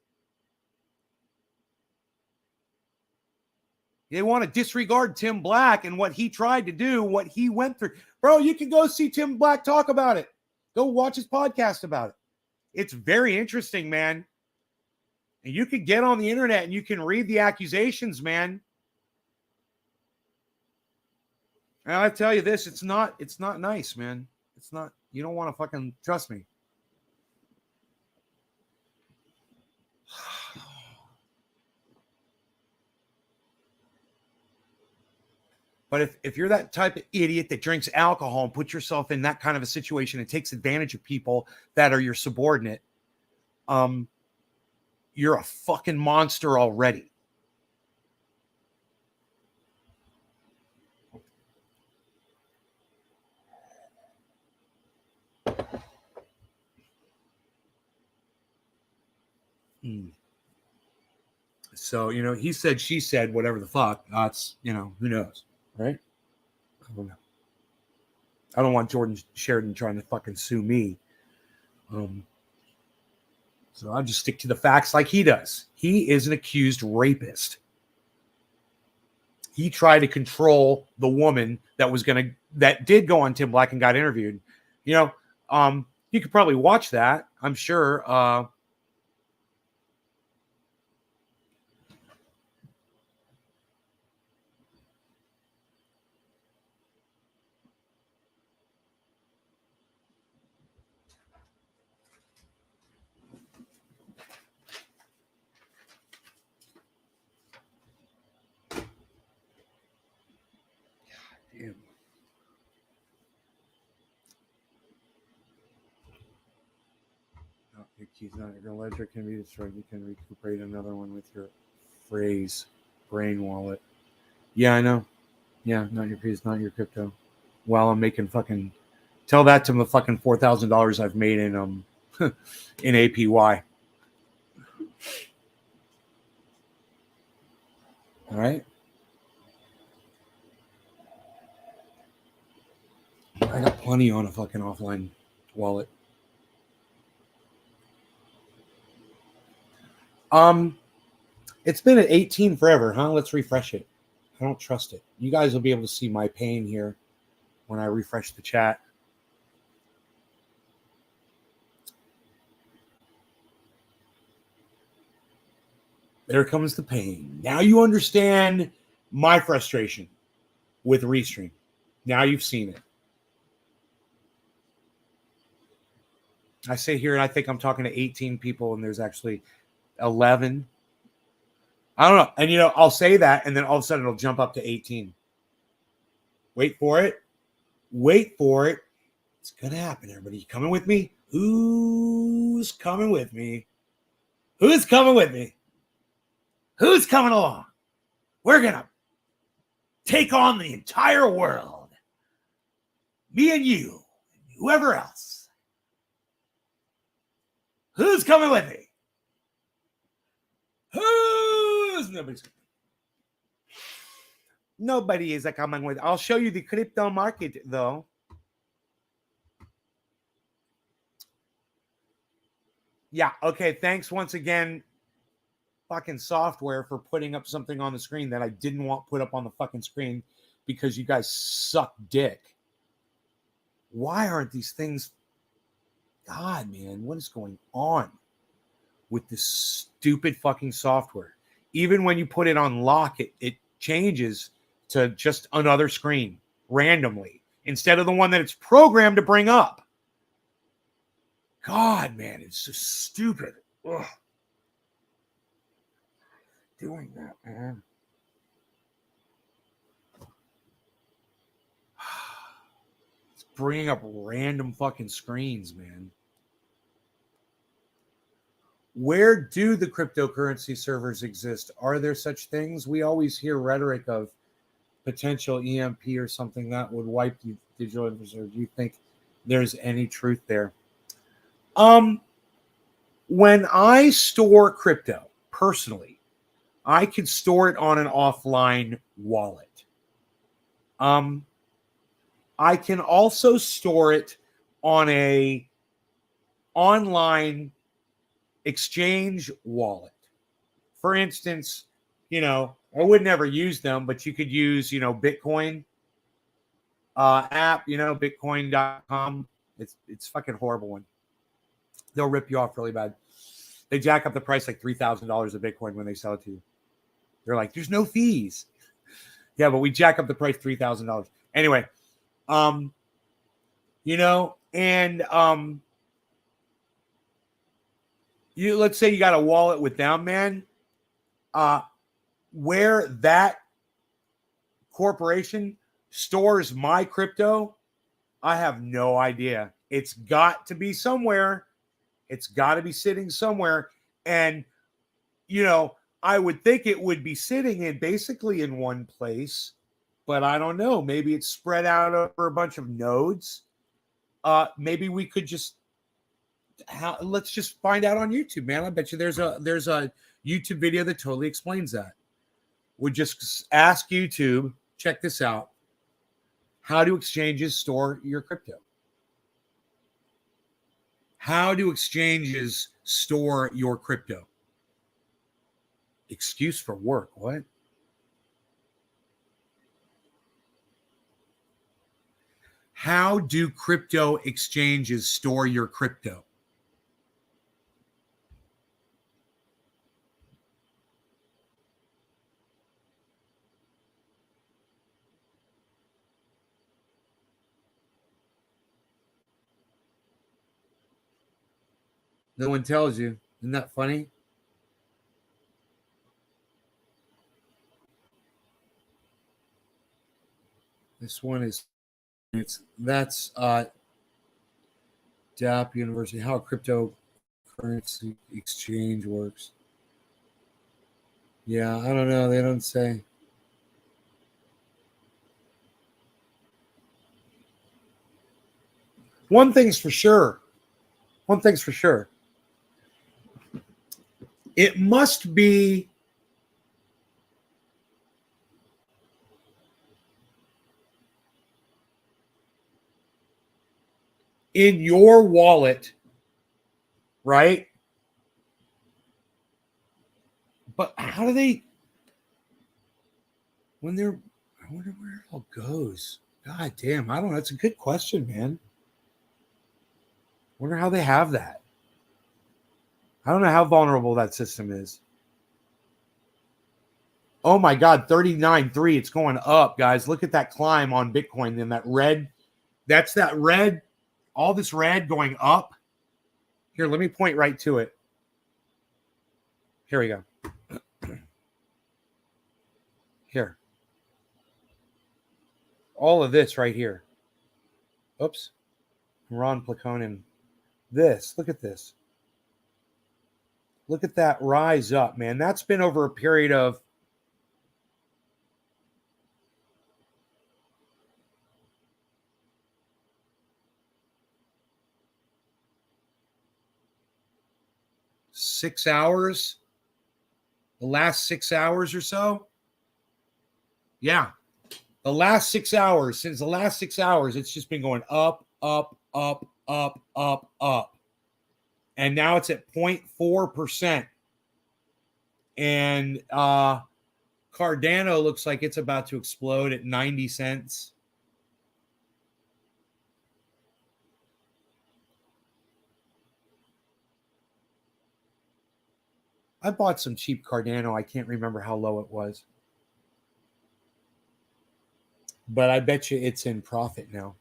S1: They want to disregard Tim Black and what he tried to do, what he went through. Bro, you can go see Tim Black talk about it. Go watch his podcast about it. It's very interesting, man. And you can get on the internet and you can read the accusations, man. And I tell you this, it's not nice, man. It's not, you don't want to fucking trust me. But if you're that type of idiot that drinks alcohol and puts yourself in that kind of a situation and takes advantage of people that are your subordinate, you're a fucking monster already. So, he said, she said, whatever the fuck. It's, who knows, right? I don't know. I don't want Jordan Sheridan trying to fucking sue me. So I'll just stick to the facts like he does. He is an accused rapist. He tried to control the woman that did go on Tim Black and got interviewed. You could probably watch that, I'm sure. Damn. Your key's not your ledger can be destroyed. You can recuperate another one with your phrase brain wallet. Yeah, I know. Yeah, not your keys, not your crypto. While I'm making fucking tell that to the fucking $4,000 I've made in in APY. All right. I got plenty on a fucking offline wallet. It's been at 18 forever, huh? Let's refresh it. I don't trust it. You guys will be able to see my pain here when I refresh the chat. There comes the pain. Now you understand my frustration with Restream. Now you've seen it. I say here, and I think I'm talking to 18 people, and there's actually 11. I don't know. And, I'll say that, and then all of a sudden it'll jump up to 18. Wait for it. Wait for it. It's going to happen, everybody. You coming with me? Who's coming with me? Who's coming with me? Who's coming along? We're going to take on the entire world. Me and you, and whoever else. Who's coming with me? Nobody is coming with. I'll show you the crypto market, though. Yeah, okay. Thanks once again, fucking software, for putting up something on the screen that I didn't want put up on the fucking screen because you guys suck dick. Why aren't these things? God, man, what is going on with this stupid fucking software? Even when you put it on lock, it changes to just another screen randomly instead of the one that it's programmed to bring up. God, man, it's so stupid. Ugh. Doing that, man. It's bringing up random fucking screens, man. Where do the cryptocurrency servers exist? Are there such things? We always hear rhetoric of potential EMP or something that would wipe the digital infrastructure. Do you think there's any truth there? When I store crypto, personally, I can store it on an offline wallet. I can also store it on a online exchange wallet. For instance, I would never use them, but you could use, Bitcoin app, bitcoin.com. It's fucking horrible one. They'll rip you off really bad. They jack up the price like $3,000 of Bitcoin when they sell it to you. They're like, there's no fees. Yeah, but we jack up the price $3,000. Anyway, let's say you got a wallet with them, man. Where that corporation stores my crypto, I have no idea. It's got to be somewhere. It's got to be sitting somewhere. And, you know, I would think it would be sitting in basically in one place, but I don't know. Maybe it's spread out over a bunch of nodes. Maybe we could just let's just find out on YouTube, man. I bet you there's a YouTube video that totally explains that. Would just ask YouTube, check this out. How do exchanges store your crypto? How do exchanges store your crypto? Excuse for work. What? How do crypto exchanges store your crypto? No one tells you. Isn't that funny? This one is that's DAP University, how a cryptocurrency exchange works. Yeah, I don't know. They don't say. One thing's for sure. It must be in your wallet, right? But how do they, when they're, I wonder where it all goes. God damn, I don't know. That's a good question, man. Wonder how they have that. I don't know how vulnerable that system is. Oh my God, 39.3. It's going up, guys. Look at that climb on Bitcoin. Then that red, that's that red, all this red going up. Here, let me point right to it. Here we go. Here. All of this right here. Oops. Ron Plakonin. This, look at this. Look at that rise up, man. That's been over a period of six hours. The last 6 hours or so. Yeah. The last 6 hours, since the last 6 hours, it's just been going up, up, up, up, up, up. And now it's at 0.4%. And Cardano looks like it's about to explode at 90 cents. I bought some cheap Cardano. I can't remember how low it was. But I bet you it's in profit now.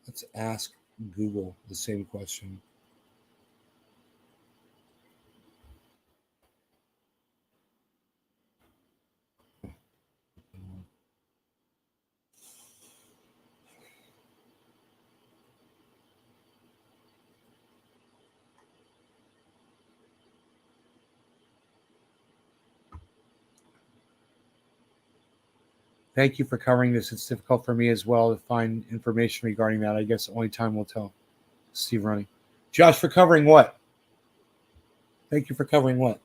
S1: Let's ask Google the same question. Thank you for covering this. It's difficult for me as well to find information regarding that. I guess only time will tell. Steve Ronnie. Josh, for covering what? Thank you for covering what?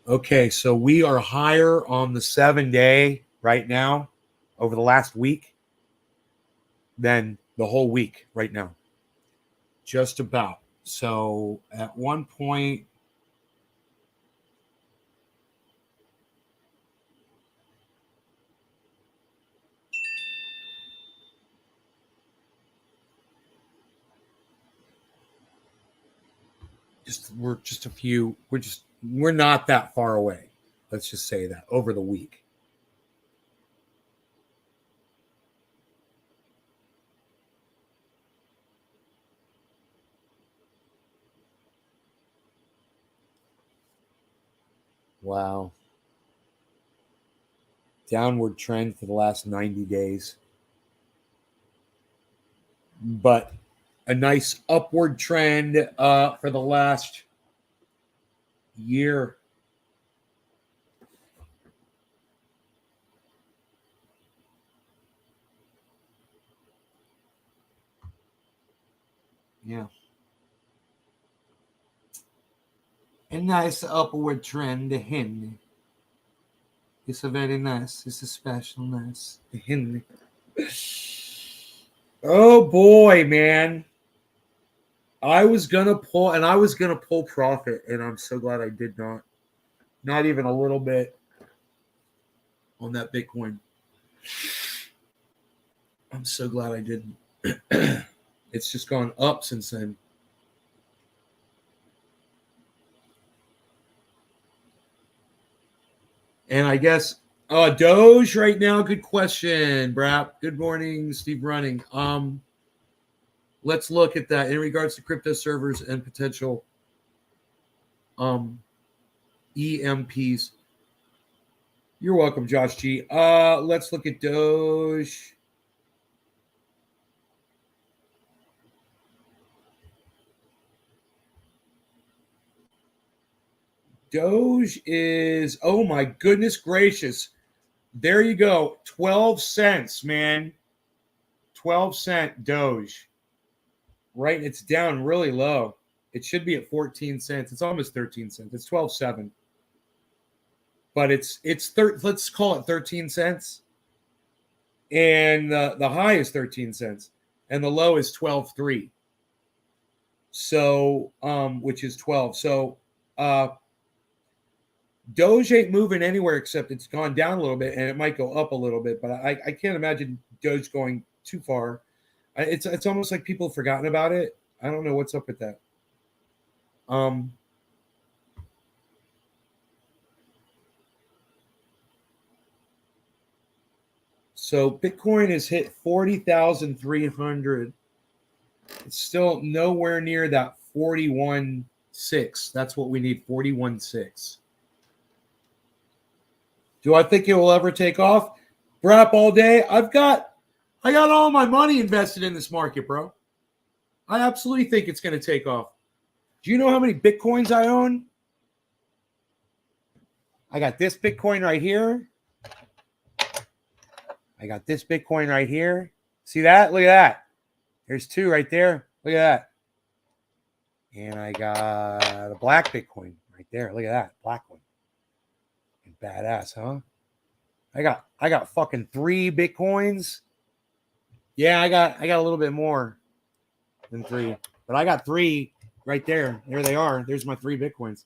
S1: Okay, so we are higher on the 7-day right now over the last week than the whole week right now. Just about. So at one point, we're not that far away. Let's just say that over the week. Wow. Downward trend for the last 90 days. But a nice upward trend for the last year. Yeah. A nice upward trend. It's a very nice. It's a special nice. Oh boy, man. I was gonna pull profit, and I'm so glad I did not. Not even a little bit on that Bitcoin. I'm so glad I didn't. It's just gone up since then. And I guess Doge right now, good question, Brap. Good morning, Steve Running. Let's look at that in regards to crypto servers and potential EMPs. You're welcome, Josh G. Let's look at Doge. Doge is, oh my goodness gracious. There you go. 12 cents, man. 12-cent Doge. Right? It's down really low. It should be at 14 cents. It's almost 13 cents. It's 12.7. But let's call it 13 cents. And the high is 13 cents. And the low is 12.3. So, which is 12. So, Doge ain't moving anywhere except it's gone down a little bit, and it might go up a little bit, but I can't imagine Doge going too far. It's almost like people have forgotten about it. I don't know what's up with that. So Bitcoin has hit 40,300. It's still nowhere near that 41.6. That's what we need, 41.6. Do I think it will ever take off? Brap all day. I got all my money invested in this market, bro. I absolutely think it's going to take off. Do you know how many Bitcoins I own? I got this Bitcoin right here. I got this Bitcoin right here. See that? Look at that. There's two right there. Look at that. And I got a black Bitcoin right there. Look at that. Black one. Badass, huh? I got fucking 3 Bitcoins. Yeah, I got a little bit more than 3. But I got 3 right there. There they are. There's my 3 Bitcoins.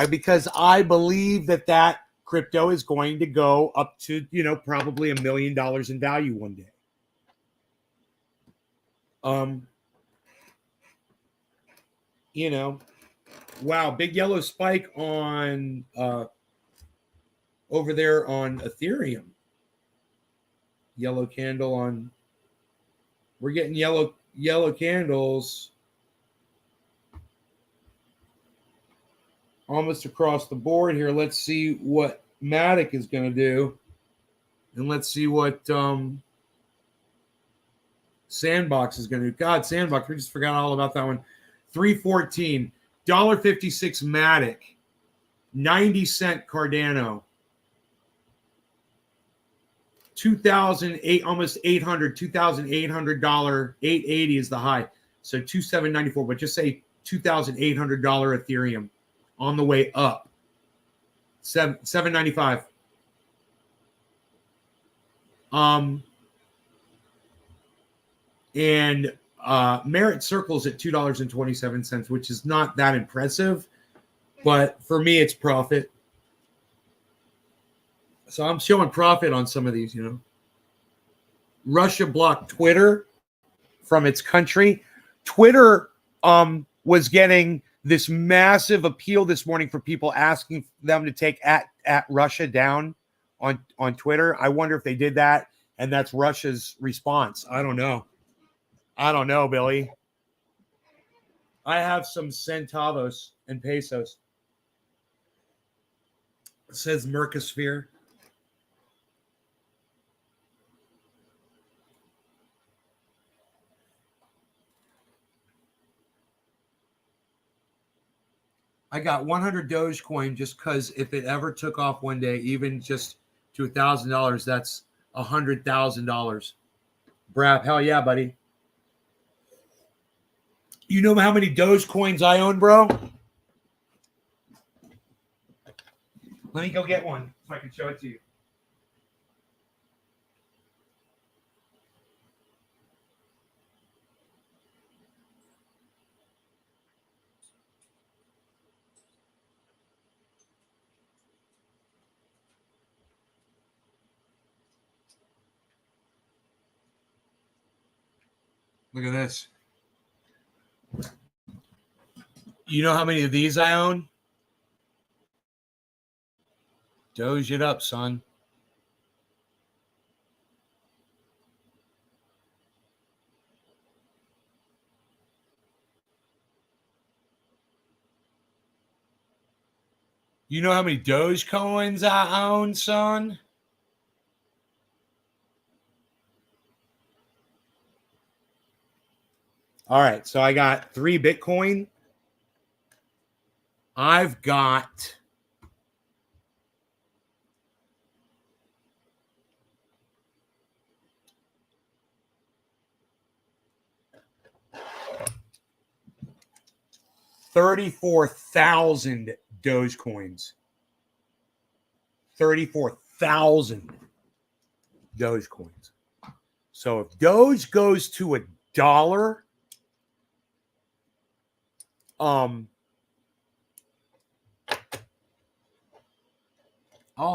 S1: Because I believe that crypto is going to go up to, probably $1 million in value one day. Wow, big yellow spike on over there on Ethereum. Yellow candle on. We're getting yellow candles almost across the board here. Let's see what Matic is going to do, and let's see what Sandbox is going to do. God, Sandbox, we just forgot all about that one. 314, $1.56 Matic, 90-cent Cardano, 2,008, almost $800, $2,800, $880 is the high. So 2,794, but just say $2,800 Ethereum on the way up. 795. And Merit Circle's at $2.27, which is not that impressive, but for me, it's profit. So I'm showing profit on some of these, you know. Russia blocked Twitter from its country. Twitter was getting this massive appeal this morning for people asking them to take at Russia down on Twitter. I wonder if they did that, and that's Russia's response. I don't know. Billy. I have some centavos and pesos. It says Mercosphere. I got 100 Dogecoin just because if it ever took off one day, even just to $1,000, that's $100,000. Brap, hell yeah, buddy. You know how many Dogecoins I own, bro? Let me go get one so I can show it to you. Look at this. You know how many of these I own? Doge it up, son. You know how many Dogecoins I own, son? All right, so I got 3 Bitcoin. I've got $34,000 Dogecoins. 34,000 Dogecoins. So if Doge goes to $1, I'll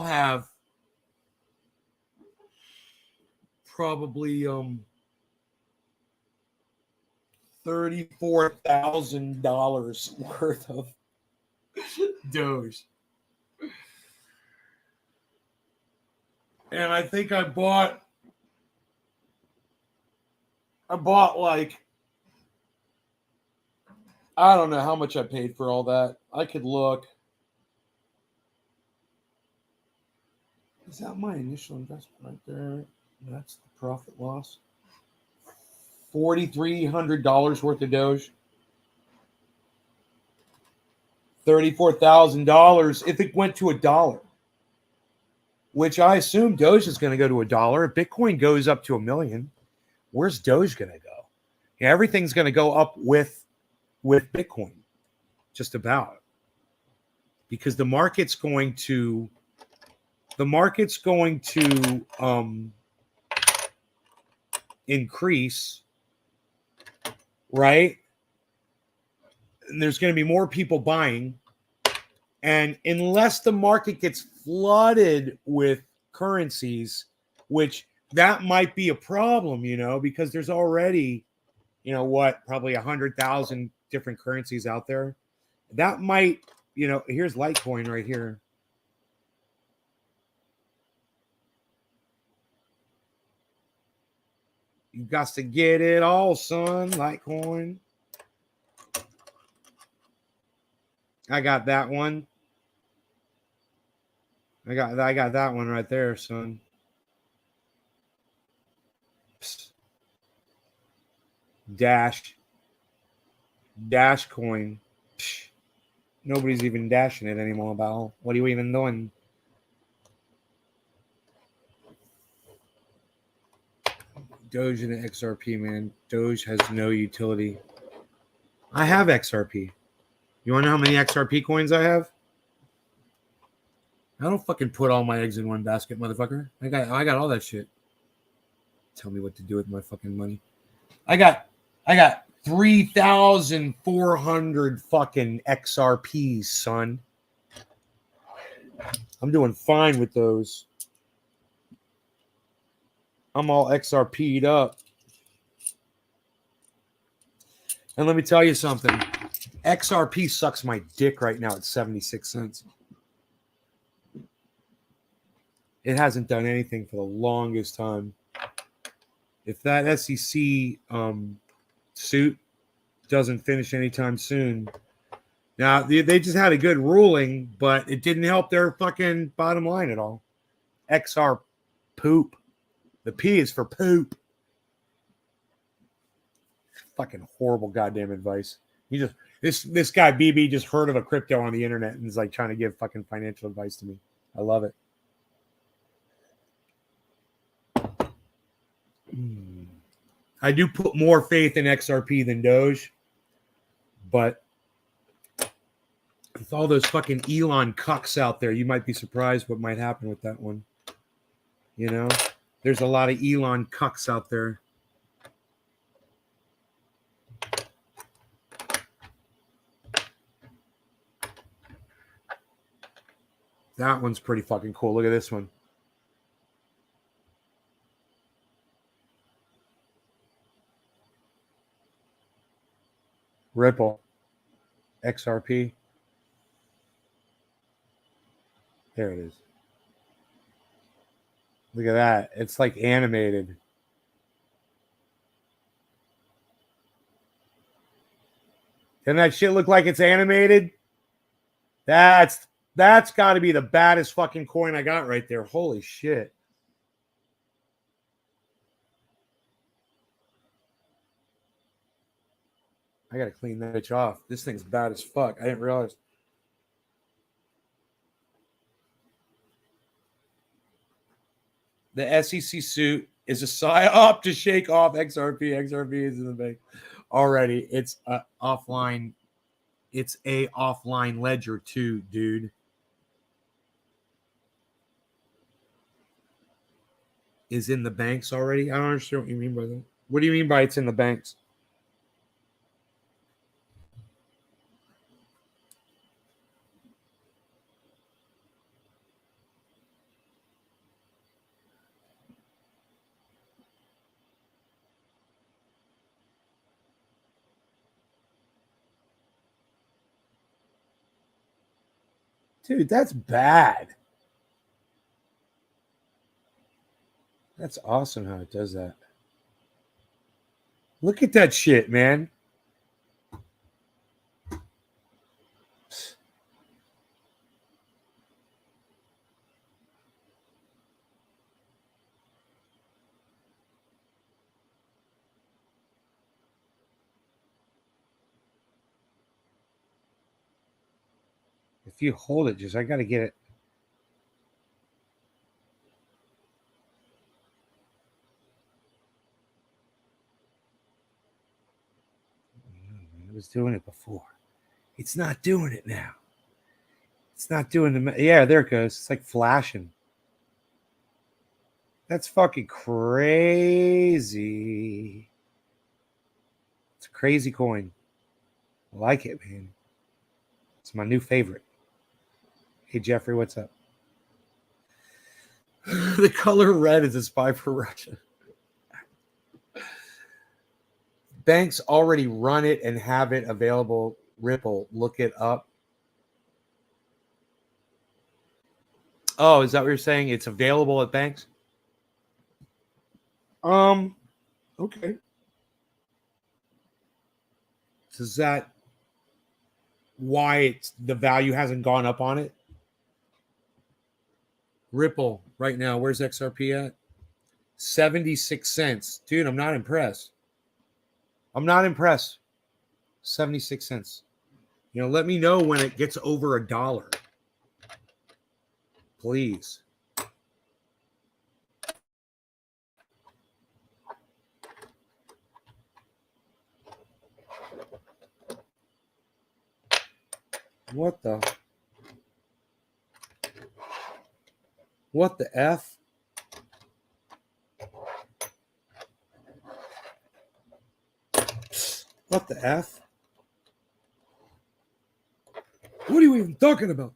S1: have probably $34,000 worth of Doge. And I think I bought like, I don't know how much I paid for all that. I could look. Is that my initial investment right there? That's the profit loss. $4,300 worth of Doge. $34,000 if it went to $1, which I assume Doge is going to go to $1. If Bitcoin goes up to $1 million, where's Doge going to go? Yeah, everything's going to go up with Bitcoin, just about, because the market's going to increase, right? And there's going to be more people buying, and unless the market gets flooded with currencies, which that might be a problem, you know, because there's already, you know what, probably 100,000 different currencies out there. That might, you know, here's Litecoin right here. You got to get it all, son. Litecoin. I got that one. I got that one right there, son. Dash coin. Psh. Nobody's even dashing it anymore, Bal. What are you even doing? Doge and XRP, man. Doge has no utility. I have XRP. You want to know how many XRP coins I have? I don't fucking put all my eggs in one basket, motherfucker. I got all that shit. Tell me what to do with my fucking money. I got I got 3,400 fucking XRPs, son. I'm doing fine with those. I'm all XRP'd up. And let me tell you something. XRP sucks my dick right now at 76 cents. It hasn't done anything for the longest time. If that SEC suit doesn't finish anytime soon. Now, they just had a good ruling, but it didn't help their fucking bottom line at all. XR poop. The P is for poop. Fucking horrible goddamn advice. This guy BB just heard of a crypto on the internet and is like trying to give fucking financial advice to me. I love it. I do put more faith in XRP than Doge, but with all those fucking Elon cucks out there, you might be surprised what might happen with that one. You know, there's a lot of Elon cucks out there. That one's pretty fucking cool. Look at this one. Ripple. XRP. There it is. Look at that. It's like animated. Doesn't that shit look like it's animated? That's got to be the baddest fucking coin I got right there. Holy shit. I got to clean that bitch off. This thing's bad as fuck. I didn't realize. The SEC suit is a psyop to shake off XRP. XRP is in the bank already. It's a offline. It's a offline ledger too, dude. Is in the banks already? I don't understand what you mean by that. What do you mean by it's in the banks? Dude, that's bad. That's awesome how it does that. Look at that shit, man. If you hold it, I got to get it. It was doing it before. It's not doing it now. It's not doing the... Yeah, there it goes. It's like flashing. That's fucking crazy. It's a crazy coin. I like it, man. It's my new favorite. Hey, Jeffrey, what's up? The color red is a spy for Russia. Banks already run it and have it available. Ripple, look it up. Oh, is that what you're saying? It's available at banks? Okay. Is that why the value hasn't gone up on it? Ripple right now, where's XRP at? 76 cents. Dude, I'm not impressed. 76 cents. You know, let me know when it gets over $1. Please. What the F? What the F? What are you even talking about?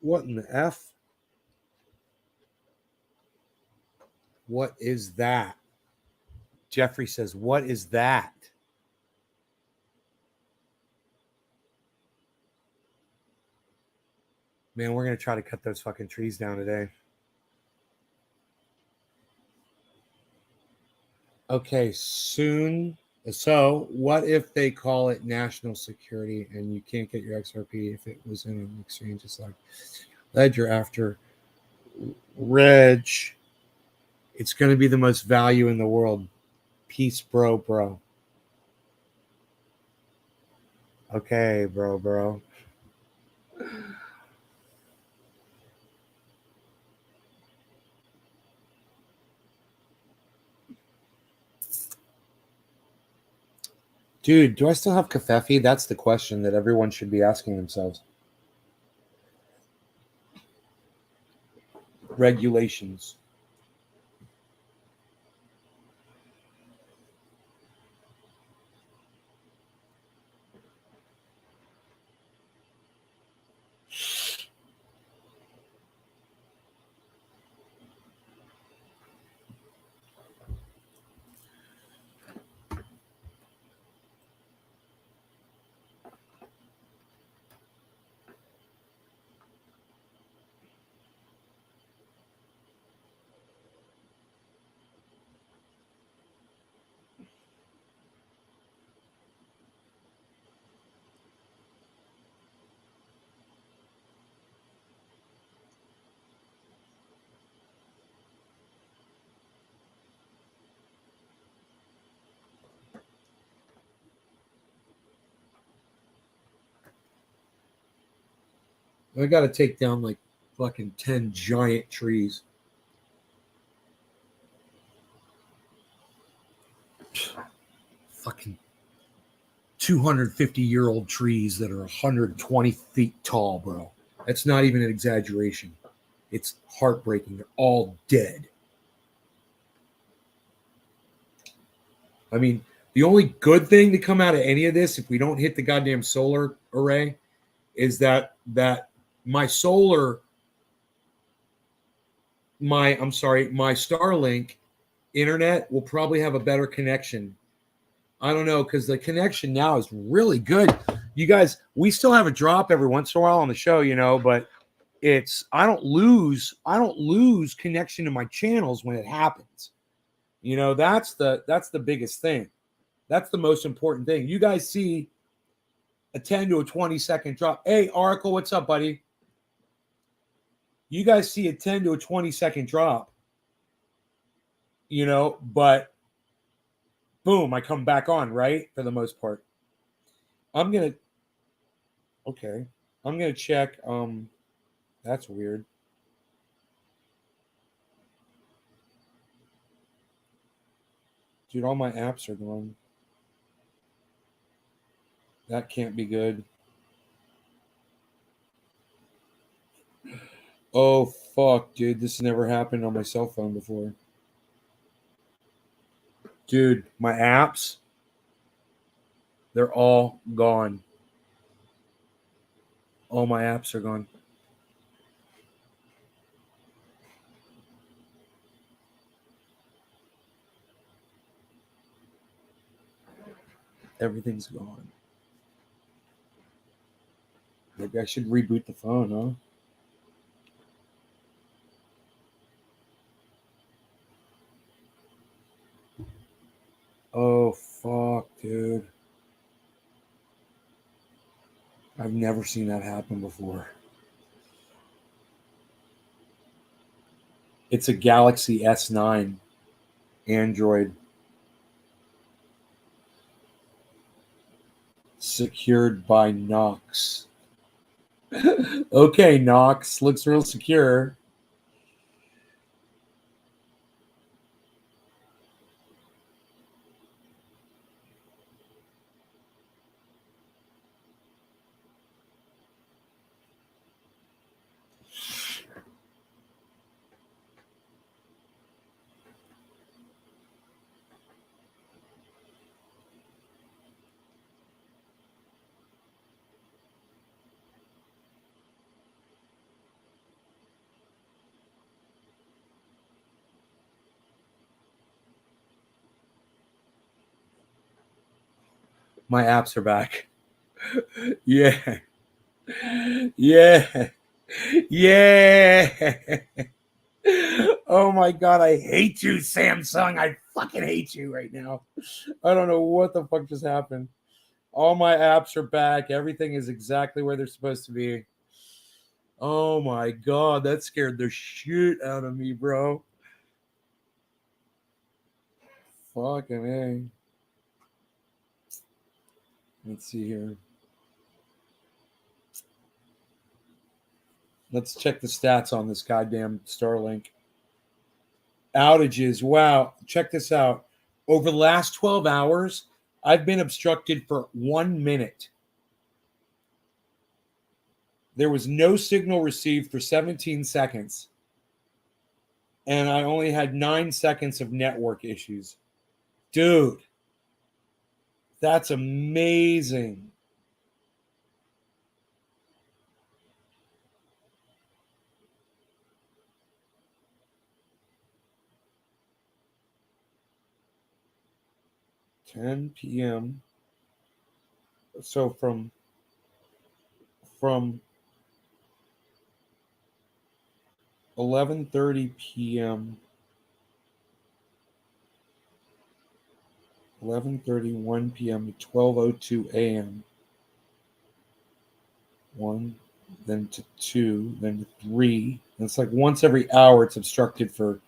S1: What in the F? What is that? Jeffrey says, what is that? Man, we're going to try to cut those fucking trees down today. Okay, soon. So, what if they call it national security and you can't get your XRP if it was in an exchange? It's like Ledger after Reg. It's going to be the most value in the world. Peace, bro. Okay, bro. Dude, do I still have Kafefi? That's the question that everyone should be asking themselves. Regulations. I got to take down like fucking 10 giant trees. Fucking 250-year-old trees that are 120 feet tall, bro. That's not even an exaggeration. It's heartbreaking. They're all dead. I mean, the only good thing to come out of any of this, if we don't hit the goddamn solar array, is that my Starlink internet will probably have a better connection. I don't know, because the connection now is really good. You guys, we still have a drop every once in a while on the show, but I don't lose connection to my channels when it happens. That's the biggest thing. That's the most important thing. You guys see a 10 to a 20 second drop. Hey, Oracle, what's up, buddy? You guys see a 10 to a 20 second drop, but boom, I come back on, right? For the most part. I'm going to check. That's weird. Dude, all my apps are gone. That can't be good. Oh, fuck, dude. This has never happened on my cell phone before. Dude, my apps, they're all gone. All my apps are gone. Everything's gone. Maybe I should reboot the phone, huh? Oh, fuck, dude. I've never seen that happen before. It's a Galaxy S9 Android. Secured by Knox. Okay, Knox. Looks real secure. My apps are back. Yeah. Yeah. Yeah. Oh my God, I hate you, Samsung. I fucking hate you right now. I don't know what the fuck just happened. All my apps are back. Everything is exactly where they're supposed to be. Oh my God, that scared the shit out of me, bro. Fucking A. Let's see here. Let's check the stats on this goddamn Starlink. Outages. Wow. Check this out. Over the last 12 hours, I've been obstructed for 1 minute. There was no signal received for 17 seconds. And I only had 9 seconds of network issues. Dude, that's amazing. $10 p.m. So from 11:30 p.m. 11:31 p.m. to 12:02 a.m. 1, then to 2, then to 3. And it's like once every hour it's obstructed for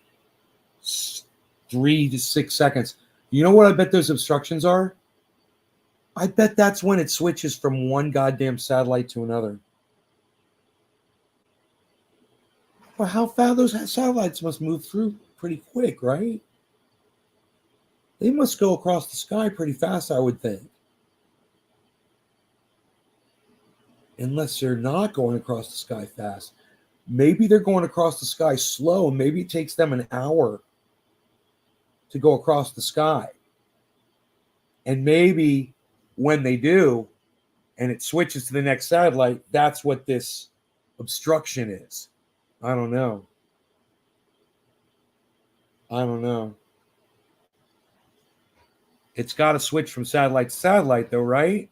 S1: 3 to 6 seconds. You know what I bet those obstructions are? I bet that's when it switches from one goddamn satellite to another. Well, how fast those satellites must move through pretty quick, right? They must go across the sky pretty fast, I would think. Unless they're not going across the sky fast. Maybe they're going across the sky slow, and maybe it takes them an hour to go across the sky. And maybe when they do, and it switches to the next satellite, that's what this obstruction is. I don't know. It's got to switch from satellite to satellite, though, right?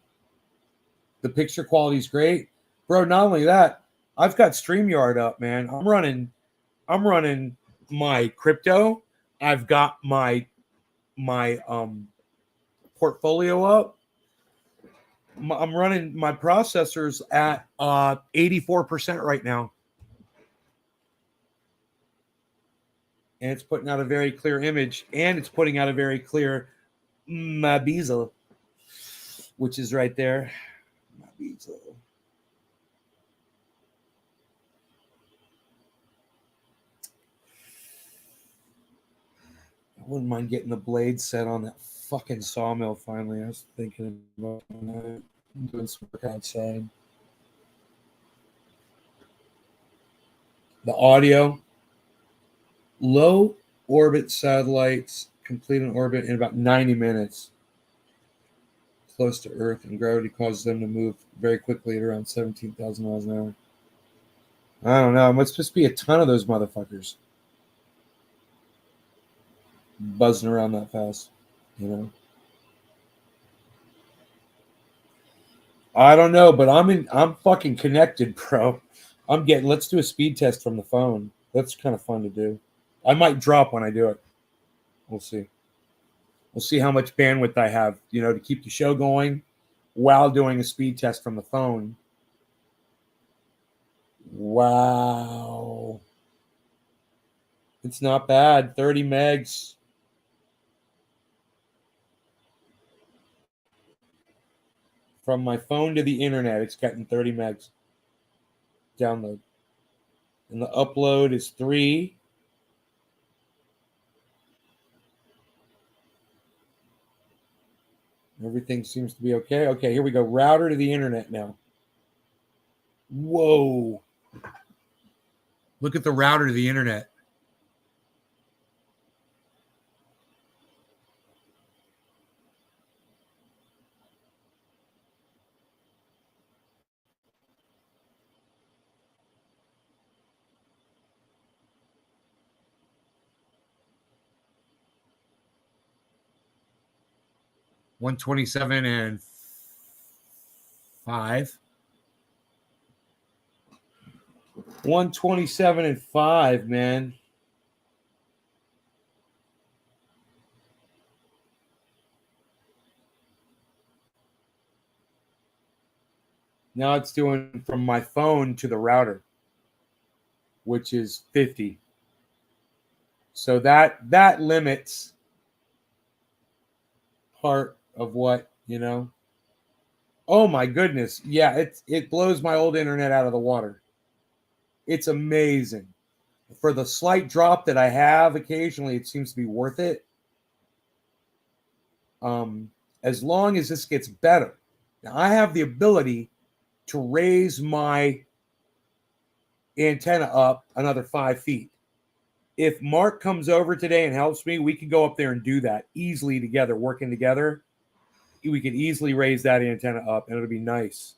S1: The picture quality is great, bro. Not only that, I've got StreamYard up, man. I'm running my crypto. I've got my portfolio up. I'm running my processors at 84% right now, and it's putting out a very clear image, and it's putting out a very clear Mabizo, which is right there. Mabizo. I wouldn't mind getting the blade set on that fucking sawmill finally. I was thinking about that. I'm doing some work outside. The audio, low orbit satellites complete an orbit in about 90 minutes close to Earth, and gravity causes them to move very quickly at around 17,000 miles an hour. I don't know. It must just be a ton of those motherfuckers buzzing around that fast, you know? I don't know, but I'm fucking connected, bro. Let's do a speed test from the phone. That's kind of fun to do. I might drop when I do it. We'll see. We'll see how much bandwidth I have, to keep the show going while doing a speed test from the phone. Wow. It's not bad. 30 megs. From my phone to the internet, it's getting 30 megs. Download. And the upload is 3. Everything seems to be okay. Okay, here we go. Router to the internet now. Whoa. Look at the router to the internet. $127 and 5. 127 and 5, man. Now it's doing from my phone to the router, which is 50. So that limits part of what, you know. Oh my goodness. Yeah, it blows my old internet out of the water. It's amazing. For the slight drop that I have occasionally, it seems to be worth it. As long as this gets better. Now, I have the ability to raise my antenna up another 5 feet. If Mark comes over today and helps me, we can go up there and do that easily together, working together. We could easily raise that antenna up, and it'll be nice.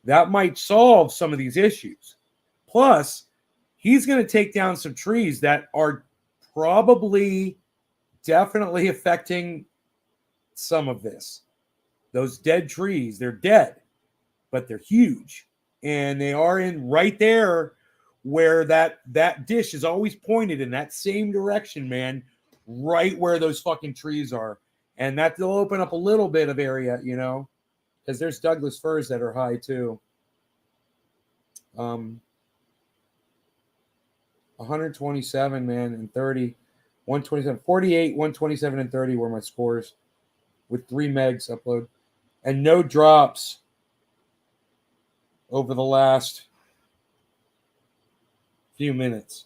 S1: That might solve some of these issues. Plus, he's going to take down some trees that are probably definitely affecting some of this. Those dead trees, they're dead, but they're huge. And they are in right there where that dish is always pointed in that same direction, man, right where those fucking trees are. And that will open up a little bit of area, you know, because there's Douglas firs that are high too. 127, man, and 30, 127, 48, 127, and 30 were my scores with 3 megs upload. And no drops over the last few minutes.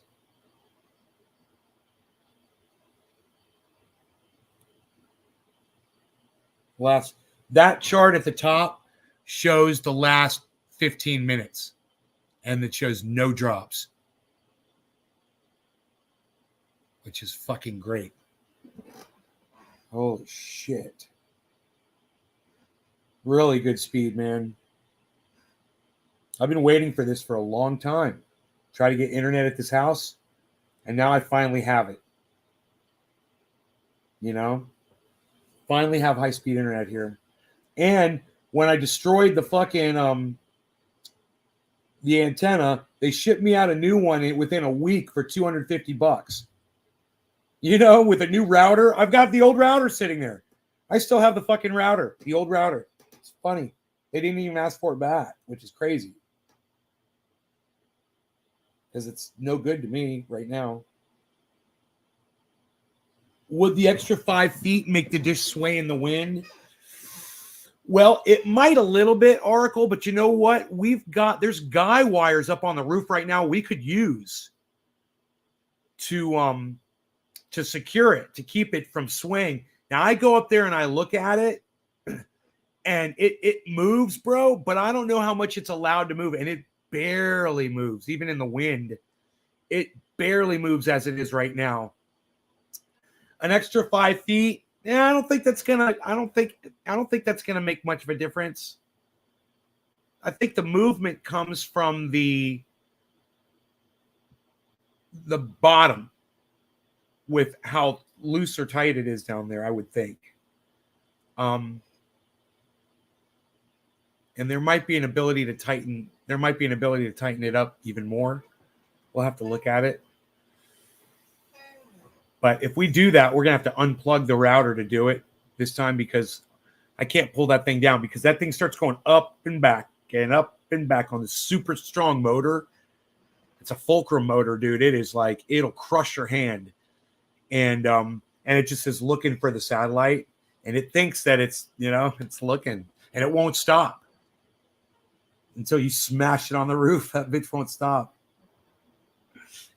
S1: That chart at the top shows the last 15 minutes, and it shows no drops, which is fucking great. Holy shit. Really good speed, man. I've been waiting for this for a long time. Try to get internet at this house, and now I finally have it. You know? Finally have high-speed internet here. And when I destroyed the fucking the antenna, they shipped me out a new one within a week for $250. You know, with a new router. I've got the old router sitting there. I still have the fucking router, the old router. It's funny. They didn't even ask for it back, which is crazy. Because it's no good to me right now. Would the extra 5 feet make the dish sway in the wind? Well, it might a little bit, Oracle, but you know what? There's guy wires up on the roof right now we could use to secure it, to keep it from swaying. Now, I go up there and I look at it, and it moves, bro, but I don't know how much it's allowed to move, and it barely moves, even in the wind. It barely moves as it is right now. An extra 5 feet. Yeah, I don't think that's gonna make much of a difference. I think the movement comes from the bottom with how loose or tight it is down there, I would think. And there might be an ability to tighten it up even more. We'll have to look at it. But if we do that, we're going to have to unplug the router to do it this time, because I can't pull that thing down, because that thing starts going up and back on this super strong motor. It's a Fulcrum motor, dude. It is like, it'll crush your hand. And it just is looking for the satellite, and it thinks that it's looking, and it won't stop until you smash it on the roof. That bitch won't stop.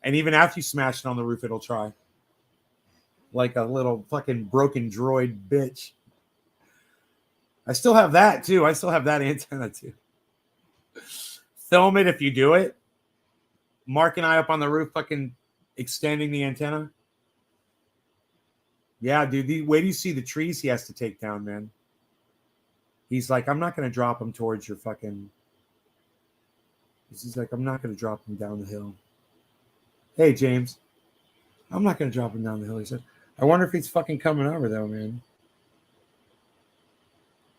S1: And even after you smash it on the roof, it'll try. Like a little fucking broken droid bitch. I still have that too. I still have that antenna too. Film it if you do it. Mark and I up on the roof fucking extending the antenna. Yeah, dude. Wait till you see the trees he has to take down, man. He's like, I'm not going to drop them towards your fucking... He's like, I'm not going to drop them down the hill. Hey, James. I'm not going to drop him down the hill, he said. I wonder if he's fucking coming over, though, man.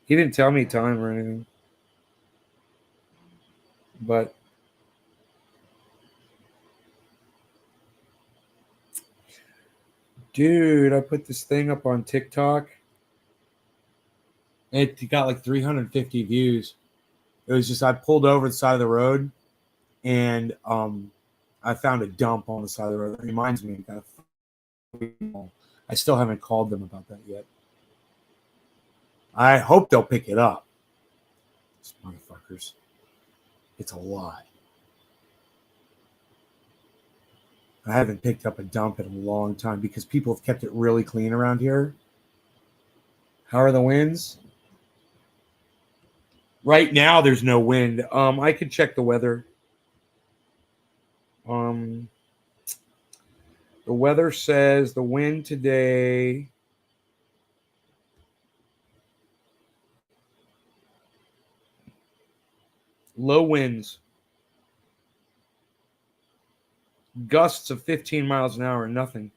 S1: He didn't tell me time or anything. But dude, I put this thing up on TikTok. It got like 350 views. It was just I pulled over the side of the road and I found a dump on the side of the road. That reminds me, I still haven't called them about that yet. I hope they'll pick it up. These motherfuckers. It's a lot. I haven't picked up a dump in a long time because people have kept it really clean around here. How are the winds? Right now, there's no wind. I could check the weather. The weather says the wind today. Low winds. Gusts of 15 miles an hour, nothing.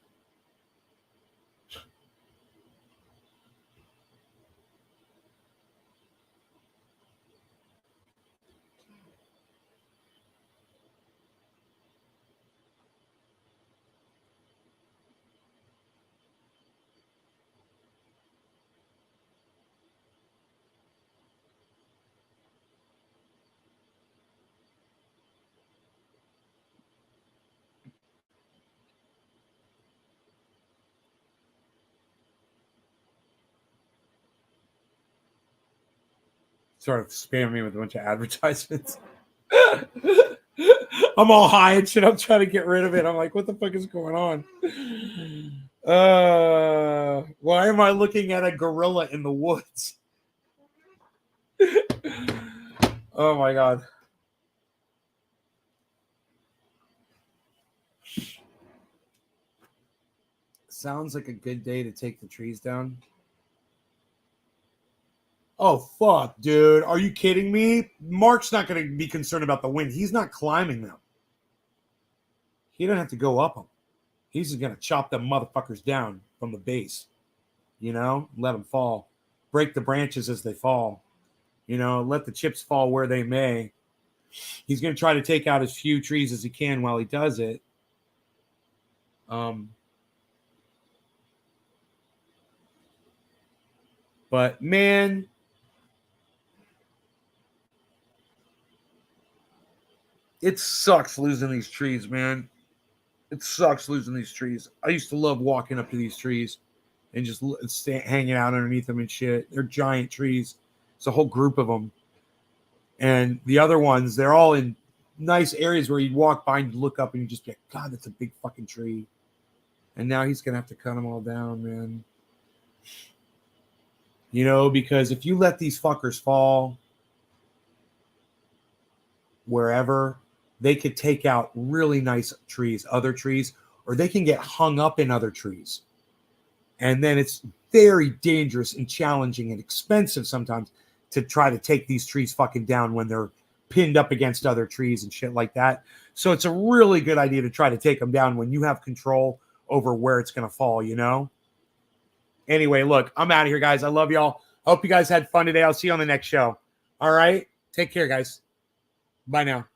S1: Sort of spamming me with a bunch of advertisements. I'm all high and shit. I'm trying to get rid of it. I'm like, what the fuck is going on? Why am I looking at a gorilla in the woods? Oh my god. Sounds like a good day to take the trees down. Oh, fuck, dude. Are you kidding me? Mark's not going to be concerned about the wind. He's not climbing them. He doesn't have to go up them. He's just going to chop them motherfuckers down from the base. You know? Let them fall. Break the branches as they fall. You know? Let the chips fall where they may. He's going to try to take out as few trees as he can while he does it. But, man... It sucks losing these trees, man. It sucks losing these trees. I used to love walking up to these trees and just hanging out underneath them and shit. They're giant trees. It's a whole group of them. And the other ones, they're all in nice areas where you'd walk by and look up and you'd just be like, God, that's a big fucking tree. And now he's going to have to cut them all down, man. You know, because if you let these fuckers fall wherever... They could take out really nice trees, other trees, or they can get hung up in other trees. And then it's very dangerous and challenging and expensive sometimes to try to take these trees fucking down when they're pinned up against other trees and shit like that. So it's a really good idea to try to take them down when you have control over where it's going to fall, you know? Anyway, look, I'm out of here, guys. I love y'all. Hope you guys had fun today. I'll see you on the next show. All right? Take care, guys. Bye now.